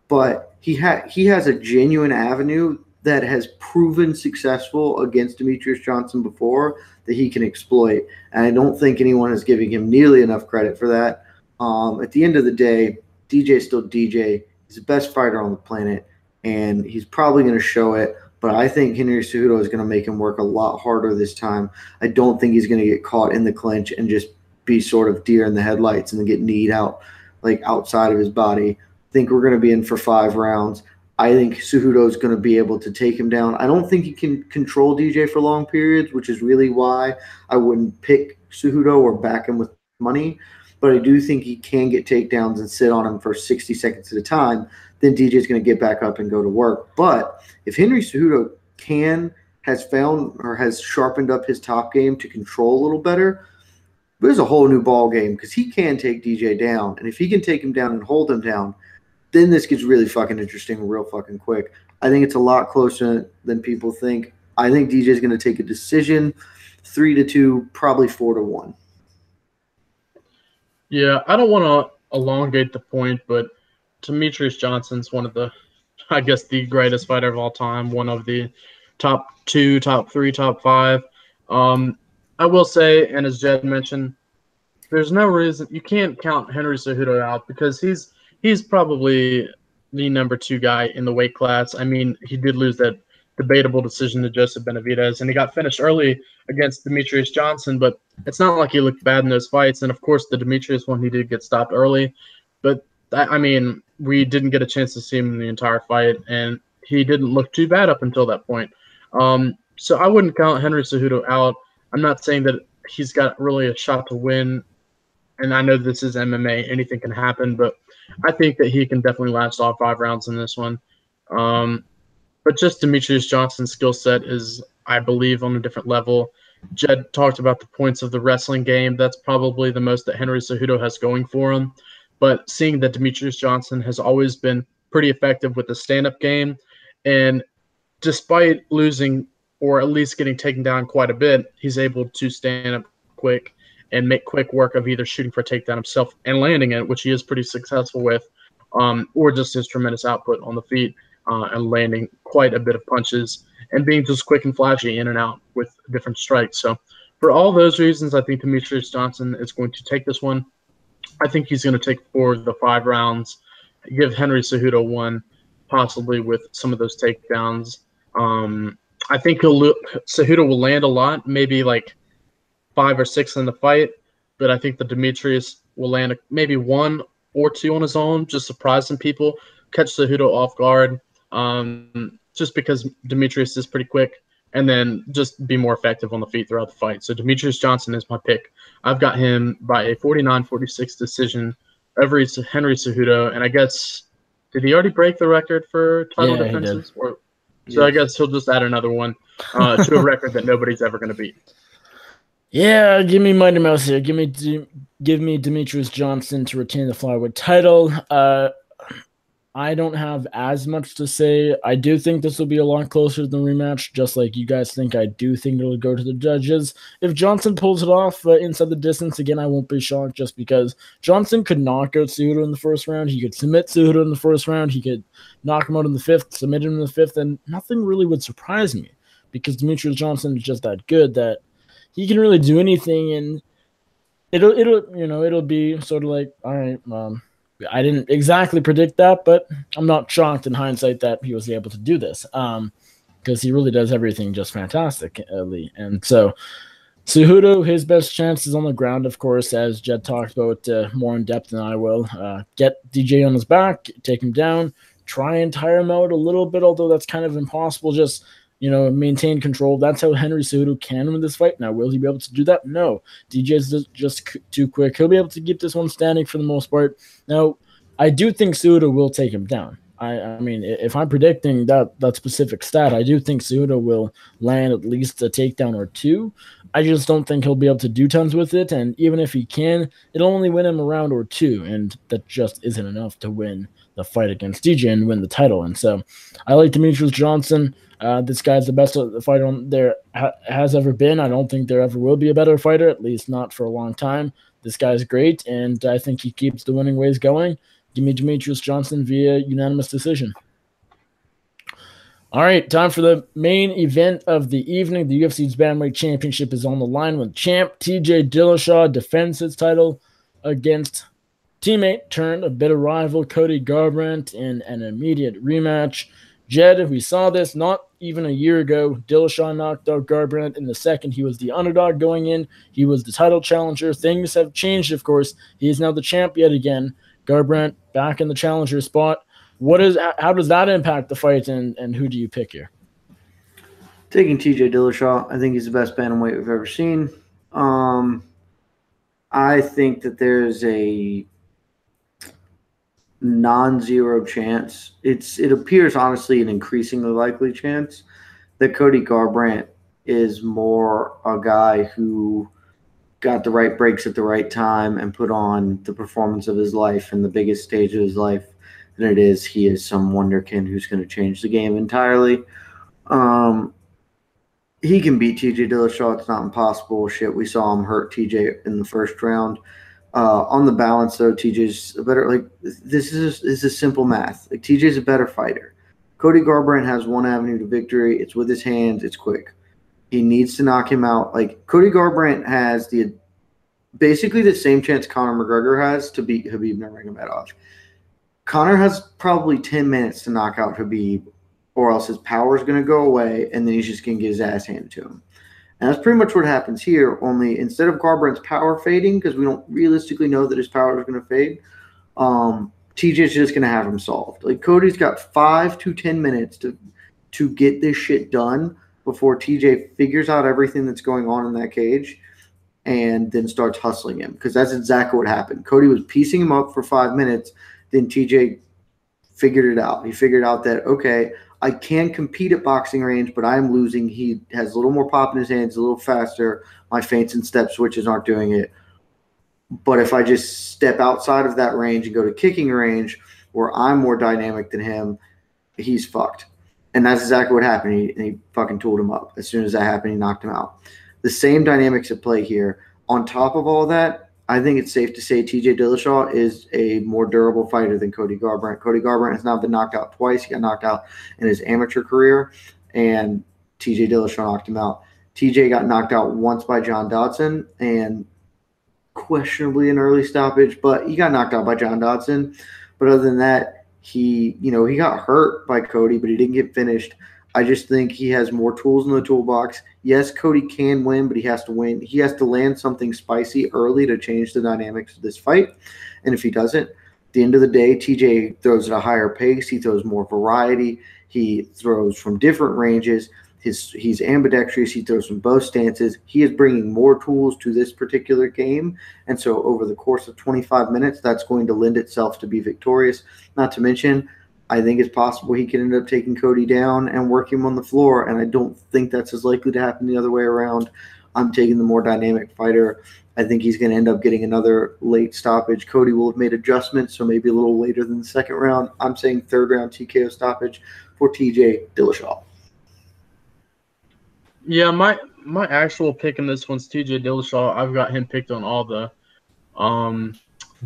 but he has a genuine avenue that has proven successful against Demetrius Johnson before that he can exploit, and I don't think anyone is giving him nearly enough credit for that. At the end of the day, DJ's still DJ. He's the best fighter on the planet, and he's probably going to show it. But I think Henry Cejudo is going to make him work a lot harder this time. I don't think he's going to get caught in the clinch and just be sort of deer in the headlights and then get kneed out, like outside of his body. I think we're going to be in for 5 rounds. I think Cejudo is going to be able to take him down. I don't think he can control DJ for long periods, which is really why I wouldn't pick Cejudo or back him with money. But I do think he can get takedowns and sit on him for 60 seconds at a time. Then DJ is going to get back up and go to work. But if Henry Cejudo has found or has sharpened up his top game to control a little better, there's a whole new ball game because he can take DJ down. And if he can take him down and hold him down, then this gets really fucking interesting real fucking quick. I think it's a lot closer than people think. I think DJ is going to take a decision, 3-2, probably 4-1. Yeah, I don't want to elongate the point, but Demetrius Johnson's one of the, I guess, the greatest fighter of all time, one of the top 2, top 3, top 5. I will say, and as Jed mentioned, there's no reason you can't count Henry Cejudo out because he's probably the number 2 guy in the weight class. I mean, he did lose that debatable decision to Joseph Benavidez, and he got finished early against Demetrius Johnson, but it's not like he looked bad in those fights. And of course, the Demetrius one, he did get stopped early, but I mean, we didn't get a chance to see him in the entire fight, and he didn't look too bad up until that point. So I wouldn't count Henry Cejudo out. I'm not saying that he's got really a shot to win, and I know this is MMA, anything can happen, but I think that he can definitely last all 5 rounds in this one. But just Demetrius Johnson's skill set is, I believe, on a different level. Jed talked about the points of the wrestling game. That's probably the most that Henry Cejudo has going for him. But seeing that Demetrius Johnson has always been pretty effective with the stand-up game, and despite losing or at least getting taken down quite a bit, he's able to stand up quick and make quick work of either shooting for a takedown himself and landing it, which he is pretty successful with, or just his tremendous output on the feet and landing quite a bit of punches and being just quick and flashy in and out with different strikes. So for all those reasons, I think Demetrius Johnson is going to take this one. I think he's going to take 4 of the 5 rounds, give Henry Cejudo 1, possibly with some of those takedowns. I think Cejudo will land a lot, maybe like 5 or 6 in the fight, but I think the Demetrius will land maybe 1 or 2 on his own, just surprise some people, catch Cejudo off guard, just because Demetrius is pretty quick, and then just be more effective on the feet throughout the fight. So Demetrius Johnson is my pick. I've got him by a 49-46 decision over Henry Cejudo, and I guess, did he already break the record for title defenses? So I guess he'll just add another one to a record that nobody's ever going to beat. Yeah, give me Mighty Mouse here. Give me Demetrius Johnson to retain the flyweight title. I don't have as much to say. I do think this will be a lot closer than the rematch, just like you guys think. I do think it'll go to the judges. If Johnson pulls it off inside the distance, again, I won't be shocked just because Johnson could knock out Cejudo in the first round. He could submit Cejudo in the first round. He could knock him out in the 5th, submit him in the 5th, and nothing really would surprise me because Demetrius Johnson is just that good that he can really do anything, and it'll be sort of like, all right, I didn't exactly predict that, but I'm not shocked in hindsight that he was able to do this, because he really does everything just fantastically. And so Cejudo, his best chance is on the ground, of course, as Jed talked about more in depth than I will. Get DJ on his back, take him down, try and tire him out a little bit, although that's kind of impossible. Just maintain control. That's how Henry Cejudo can win this fight. Now, will he be able to do that? No. DJ is just too quick. He'll be able to keep this one standing for the most part. Now, I do think Cejudo will take him down. I mean, if I'm predicting that specific stat, I do think Cejudo will land at least a takedown or two. I just don't think he'll be able to do tons with it, and even if he can, it'll only win him a round or two, and that just isn't enough to win the fight against DJ and win the title. And so I like Demetrius Johnson. This guy's the best fighter on there has ever been. I don't think there ever will be a better fighter, at least not for a long time. This guy's great, and I think he keeps the winning ways going. Give me Demetrius Johnson via unanimous decision. All right, time for the main event of the evening. The UFC's Bantamweight Championship is on the line when champ TJ Dillashaw defends his title against teammate turned a bitter rival Cody Garbrandt in an immediate rematch. Jed, we saw this not even a year ago. Dillashaw knocked out Garbrandt in the second. He was the underdog going in. He was the title challenger. Things have changed, of course. He is now the champ yet again. Garbrandt back in the challenger spot. How does that impact the fight, and who do you pick here? Taking TJ Dillashaw. I think he's the best bantamweight we've ever seen. I think that there's a non-zero chance. It appears, honestly, an increasingly likely chance that Cody Garbrandt is more a guy who got the right breaks at the right time and put on the performance of his life and the biggest stage of his life than it is he is some wonderkind who's going to change the game entirely. He can beat TJ Dillashaw. It's not impossible. Shit, we saw him hurt TJ in the first round. On the balance, though, TJ's a better, this is simple math. TJ's a better fighter. Cody Garbrandt has one avenue to victory. It's with his hands. It's quick. He needs to knock him out. Cody Garbrandt has basically the same chance Conor McGregor has to beat Khabib Nurmagomedov. Conor has probably 10 minutes to knock out Khabib, or else his power is going to go away, and then he's just going to get his ass handed to him. And that's pretty much what happens here, only instead of Garbrandt's power fading, because we don't realistically know that his power is going to fade, TJ's just going to have him solved. Cody's got 5 to 10 minutes to get this shit done before TJ figures out everything that's going on in that cage and then starts hustling him, because that's exactly what happened. Cody was piecing him up for 5 minutes, then TJ figured it out. He figured out that, okay, I can compete at boxing range, but I'm losing. He has a little more pop in his hands, a little faster. My feints and step switches aren't doing it. But if I just step outside of that range and go to kicking range where I'm more dynamic than him, he's fucked. And that's exactly what happened. He fucking tooled him up. As soon as that happened, he knocked him out. The same dynamics at play here. On top of all that, I think it's safe to say TJ Dillashaw is a more durable fighter than Cody Garbrandt. Cody Garbrandt has now been knocked out twice. He got knocked out in his amateur career, and TJ Dillashaw knocked him out. TJ got knocked out once by John Dodson, and questionably an early stoppage, but he got knocked out by John Dodson. But other than that, he got hurt by Cody, but he didn't get finished. I just think he has more tools in the toolbox. Yes, Cody can win, but he has to win. He has to land something spicy early to change the dynamics of this fight. And if he doesn't, at the end of the day, TJ throws at a higher pace. He throws more variety. He throws from different ranges. He's ambidextrous. He throws from both stances. He is bringing more tools to this particular game. And so over the course of 25 minutes, that's going to lend itself to be victorious. Not to mention, I think it's possible he could end up taking Cody down and work him on the floor, and I don't think that's as likely to happen the other way around. I'm taking the more dynamic fighter. I think he's going to end up getting another late stoppage. Cody will have made adjustments, so maybe a little later than the second round. I'm saying third round TKO stoppage for TJ Dillashaw. Yeah, my actual pick in this one's TJ Dillashaw. I've got him picked on all the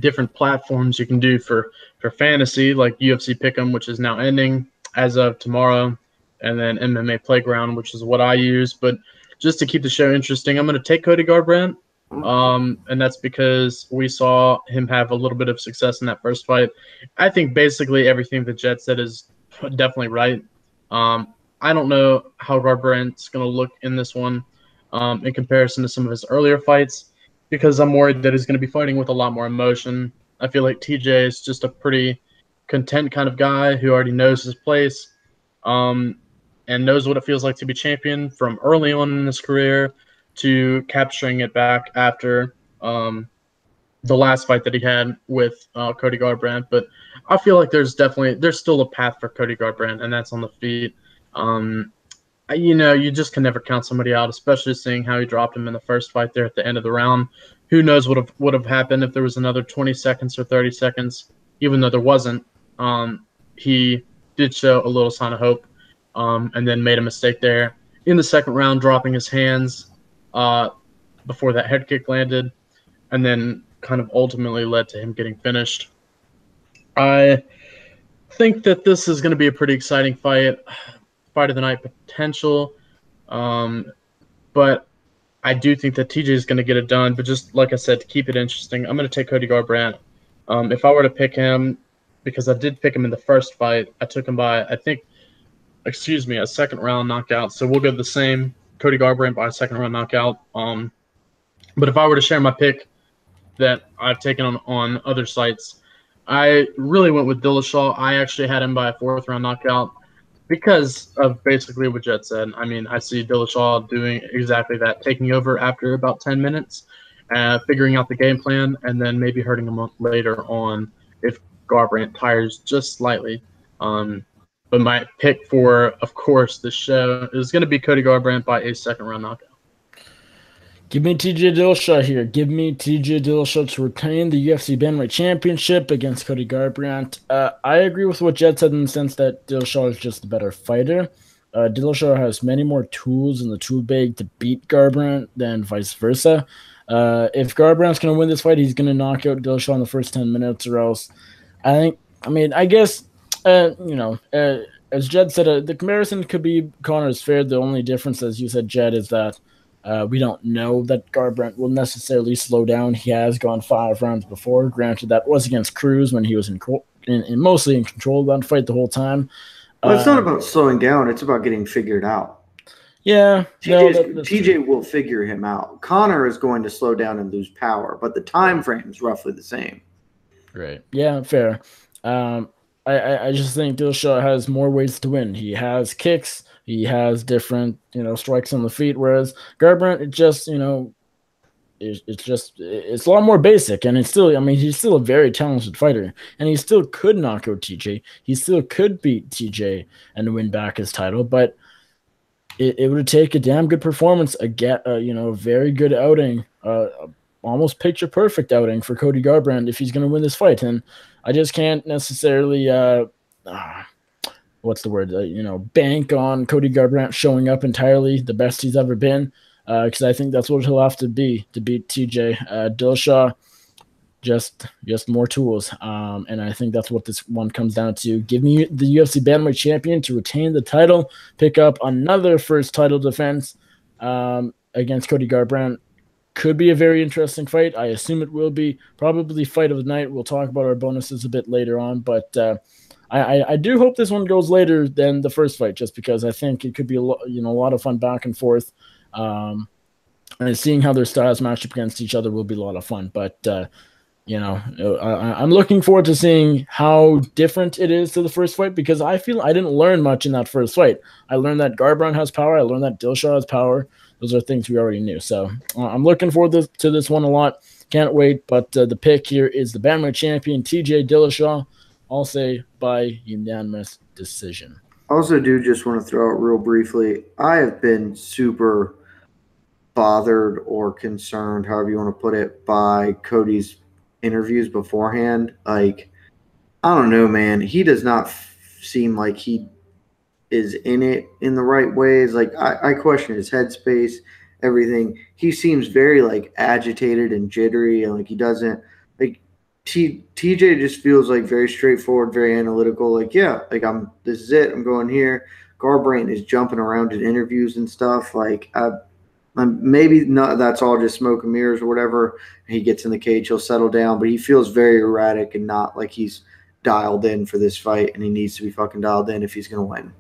different platforms you can do for fantasy, like UFC Pick'em, which is now ending as of tomorrow, and then MMA Playground, which is what I use. But just to keep the show interesting, I'm going to take Cody Garbrandt. And that's because we saw him have a little bit of success in that first fight. I think basically everything that Jet said is definitely right. I don't know how Garbrandt's going to look in this one in comparison to some of his earlier fights, because I'm worried that he's going to be fighting with a lot more emotion. I feel like TJ is just a pretty content kind of guy who already knows his place, and knows what it feels like to be champion from early on in his career to capturing it back after the last fight that he had with Cody Garbrandt. But I feel like there's still a path for Cody Garbrandt, and that's on the feet. You just can never count somebody out, especially seeing how he dropped him in the first fight there at the end of the round. Who knows what would have happened if there was another 20 seconds or 30 seconds, even though there wasn't. He did show a little sign of hope, and then made a mistake there in the second round, dropping his hands before that head kick landed, and then kind of ultimately led to him getting finished. I think that this is going to be a pretty exciting fight of the night potential, but I do think that TJ is going to get it done. But just like I said, to keep it interesting, I'm going to take Cody Garbrandt. If I were to pick him, because I did pick him in the first fight, I took him by, a second round knockout. So we'll go the same, Cody Garbrandt by a second round knockout. But if I were to share my pick that I've taken on other sites, I really went with Dillashaw. I actually had him by a fourth round knockout because of basically what Jet said. I mean, I see Dillashaw doing exactly that, taking over after about 10 minutes, figuring out the game plan, and then maybe hurting him later on if Garbrandt tires just slightly. But my pick for, of course, the show is going to be Cody Garbrandt by a second round knockout. Give me TJ Dillashaw here. Give me TJ Dillashaw to retain the UFC Bantamweight Championship against Cody Garbrandt. I agree with what Jed said in the sense that Dillashaw is just the better fighter. Dillashaw has many more tools in the tool bag to beat Garbrandt than vice versa. If Garbrandt's going to win this fight, he's going to knock out Dillashaw in the first 10 minutes, or else I guess, as Jed said, the comparison could be Connor's fair. The only difference, as you said, Jed, is that we don't know that Garbrandt will necessarily slow down. He has gone 5 rounds before. Granted, that was against Cruz when he was mostly in control of that fight the whole time. Well, it's not about slowing down. It's about getting figured out. Yeah. TJ will figure him out. Connor is going to slow down and lose power, but the time frame is roughly the same. Right. Yeah, fair. I just think Dillashaw has more ways to win. He has kicks. He has different, strikes on the feet, whereas Garbrandt, it's a lot more basic, and he's still a very talented fighter, and he still could knock out TJ. He still could beat TJ and win back his title, but it would take a damn good performance, a very good outing, almost picture perfect outing for Cody Garbrandt if he's going to win this fight, and I just can't necessarily bank on Cody Garbrandt showing up entirely the best he's ever been, because I think that's what he'll have to be to beat TJ. Dillashaw, just more tools, and I think that's what this one comes down to. Give me the UFC Bantamweight champion to retain the title, pick up another first title defense against Cody Garbrandt. Could be a very interesting fight. I assume it will be. Probably fight of the night. We'll talk about our bonuses a bit later on, but I do hope this one goes later than the first fight, just because I think it could be a lot of fun back and forth. And seeing how their styles match up against each other will be a lot of fun. But I'm looking forward to seeing how different it is to the first fight, because I feel I didn't learn much in that first fight. I learned that Garbrandt has power. I learned that Dillashaw has power. Those are things we already knew. So I'm looking forward to this one a lot. Can't wait. But the pick here is the Bantamweight champion, TJ Dillashaw. I'll say by unanimous decision. I also do just want to throw out real briefly, I have been super bothered or concerned, however you want to put it, by Cody's interviews beforehand. Like, I don't know, man. He does not seem like he is in it in the right ways. Like, I question his headspace, everything. He seems very, agitated and jittery, and, he doesn't – TJ just feels very straightforward, very analytical. This is it. I'm going here. Garbrandt is jumping around in interviews and stuff. Maybe not. That's all just smoke and mirrors or whatever. He gets in the cage, he'll settle down, but he feels very erratic and not like he's dialed in for this fight, and he needs to be fucking dialed in if he's going to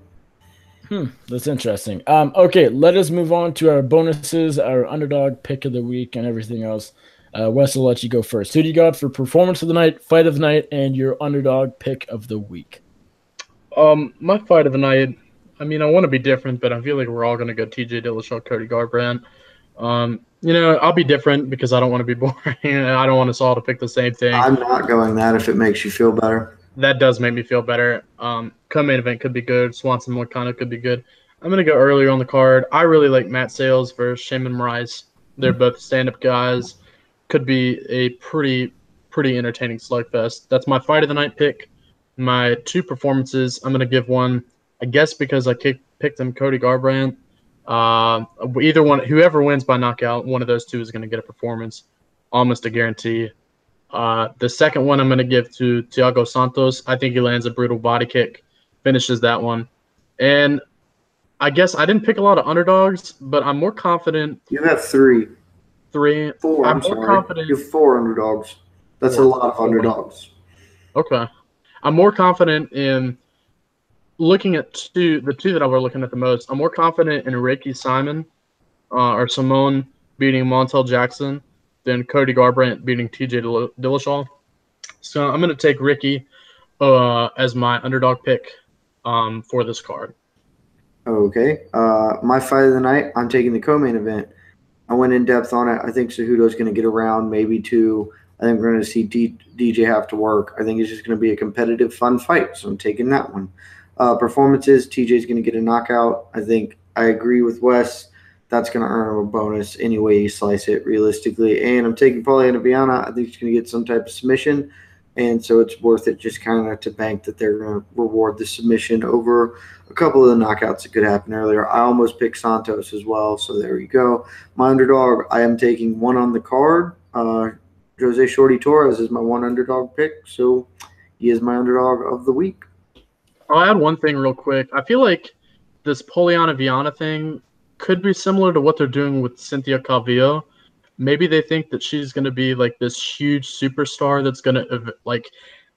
win. That's interesting. Okay, let us move on to our bonuses, our underdog pick of the week, and everything else. Wes, I'll let you go first. Who do you got for performance of the night, fight of the night, and your underdog pick of the week? My fight of the night. I mean, I want to be different, but I feel like we're all going to go TJ Dillashaw, Cody Garbrandt. I'll be different because I don't want to be boring. I don't want us all to pick the same thing. I'm not going that if it makes you feel better. That does make me feel better. Co-main event could be good. Swanson Moicano could be good. I'm going to go earlier on the card. I really like Matt Sales versus Shaman Moraes. They're both stand-up guys. Could be a pretty entertaining slugfest. That's my fight of the night pick. My two performances, I'm going to give one, I guess because I picked him, Cody Garbrandt. Either one, whoever wins by knockout, one of those two is going to get a performance, almost a guarantee. The second one I'm going to give to Thiago Santos. I think he lands a brutal body kick, finishes that one. And I guess I didn't pick a lot of underdogs, but I'm more confident. You have three. Four. I'm sorry. Confident. You have four underdogs. That's a lot of underdogs. Okay. I'm more confident in looking at the two that I were looking at the most. I'm more confident in Ricky Simon or Simone beating Montel Jackson than Cody Garbrandt beating TJ Dillashaw. So I'm going to take Ricky as my underdog pick for this card. Okay. My fight of the night, I'm taking the co-main event. I went in depth on it. I think Cejudo's going to get around, maybe two. I think we're going to see DJ have to work. I think it's just going to be a competitive, fun fight, so I'm taking that one. Performances, TJ's going to get a knockout. I think I agree with Wes. That's going to earn him a bonus any way you slice it, realistically. And I'm taking Polyana Viana. I think he's going to get some type of submission, and so it's worth it just kind of to bank that they're going to reward the submission over a couple of the knockouts that could happen earlier. I almost picked Santos as well, so there you go. My underdog, I am taking one on the card. Jose Shorty Torres is my one underdog pick, so he is my underdog of the week. I'll add one thing real quick. I feel like this Polyana Viana thing could be similar to what they're doing with Cynthia Calvillo. Maybe they think that she's going to be like this huge superstar that's going to like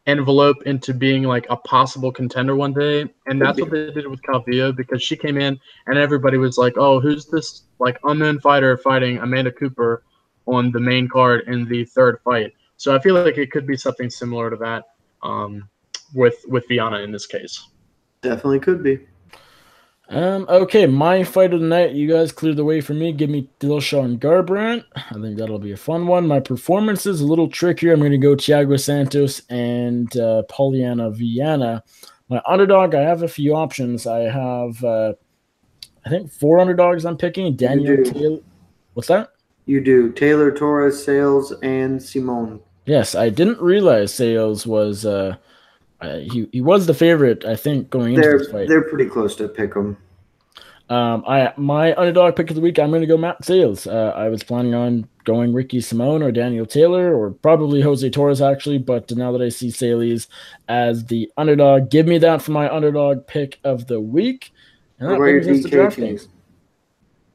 envelope into being like a possible contender one day. And that's what they did with Calvillo, because she came in and everybody was like, oh, who's this like unknown fighter fighting Amanda Cooper on the main card in the third fight. So I feel like it could be something similar to that with Viana in this case. Definitely could be. Okay, my fight of the night. You guys cleared the way for me. Give me Dillashaw and Garbrandt. I think that'll be a fun one. My performance is a little trickier. I'm going to go Thiago Santos and Polyana Viana. My underdog, I have a few options. I have, I think, 4 underdogs I'm picking. Daniel Taylor. What's that? You do. Taylor, Torres, Sales, and Simone. Yes, I didn't realize Sales was he was the favorite, I think, going into this fight. They're pretty close to pick them. My underdog pick of the week, I'm going to go Matt Sales. I was planning on going Ricky Simone or Daniel Taylor or probably Jose Torres, actually, but now that I see Sales as the underdog, give me that for my underdog pick of the week. And that brings us to DraftKings.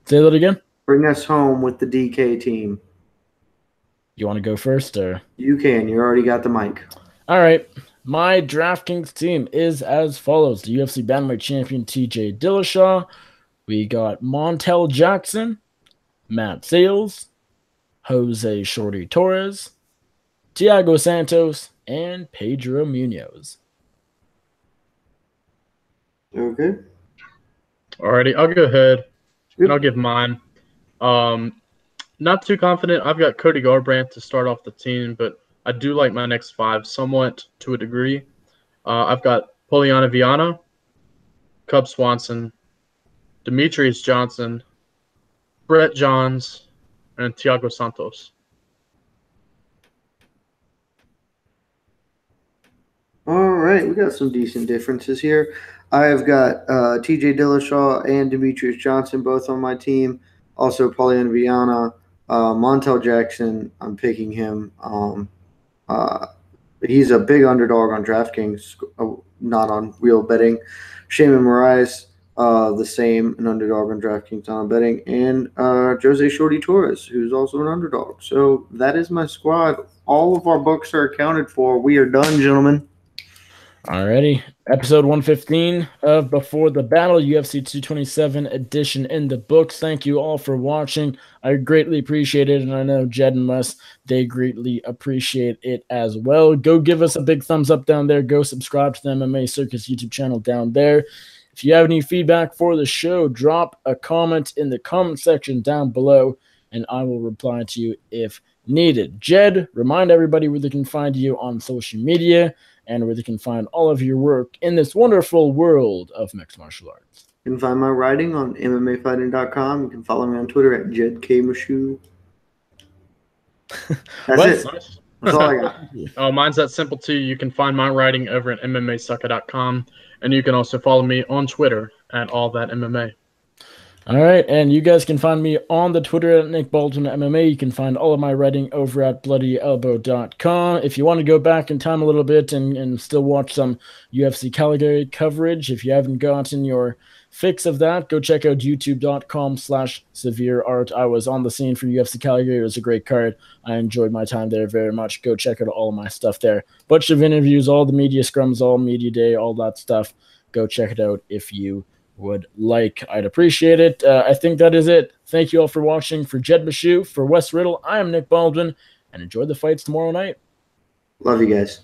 Say that again? Bring us home with the DK team. You want to go first, or? You can. You already got the mic. All right. My DraftKings team is as follows. The UFC Bantamweight champion TJ Dillashaw. We got Montel Jackson, Matt Sales, Jose Shorty Torres, Thiago Santos, and Pedro Munoz. Okay. Alrighty, I'll go ahead and I'll give mine. Not too confident. I've got Cody Garbrandt to start off the team, but I do like my next 5 somewhat to a degree. I've got Polyana Viana, Cub Swanson, Demetrius Johnson, Brett Johns, and Thiago Santos. All right, we got some decent differences here. I've got TJ Dillashaw and Demetrius Johnson both on my team. Also, Polyana Viana, Montel Jackson. I'm picking him. He's a big underdog on DraftKings, not on real betting. Shaman Moraes, the same, an underdog on DraftKings on betting, and Jose Shorty Torres, who's also an underdog. So that is my squad. All of our books are accounted for. We are done, gentlemen. Alrighty. Episode 115 of Before the Battle, UFC 227 edition in the books. Thank you all for watching. I greatly appreciate it, and I know Jed and Les, they greatly appreciate it as well. Go give us a big thumbs up down there. Go subscribe to the MMA Circus YouTube channel down there. If you have any feedback for the show, drop a comment in the comment section down below, and I will reply to you if needed. Jed, remind everybody where they can find you on social media and where they can find all of your work in this wonderful world of mixed martial arts. You can find my writing on MMAfighting.com. You can follow me on Twitter at JedKMeshew. That's it. That's all I got. Oh, mine's that simple too. You can find my writing over at MMAsucker.com, and you can also follow me on Twitter at AllThatMMA. All right, and you guys can find me on the Twitter at Nick Baldwin MMA. You can find all of my writing over at bloodyelbow.com. If you want to go back in time a little bit and still watch some UFC Calgary coverage, if you haven't gotten your fix of that, go check out youtube.com/severeart. I was on the scene for UFC Calgary. It was a great card. I enjoyed my time there very much. Go check out all of my stuff there. Bunch of interviews, all the media scrums, all media day, all that stuff. Go check it out if you would like. I'd appreciate it. I think that is it. Thank you all for watching. For Jed Meshew, for Wes Riddle, I am Nick Baldwin, and enjoy the fights tomorrow night. Love you guys.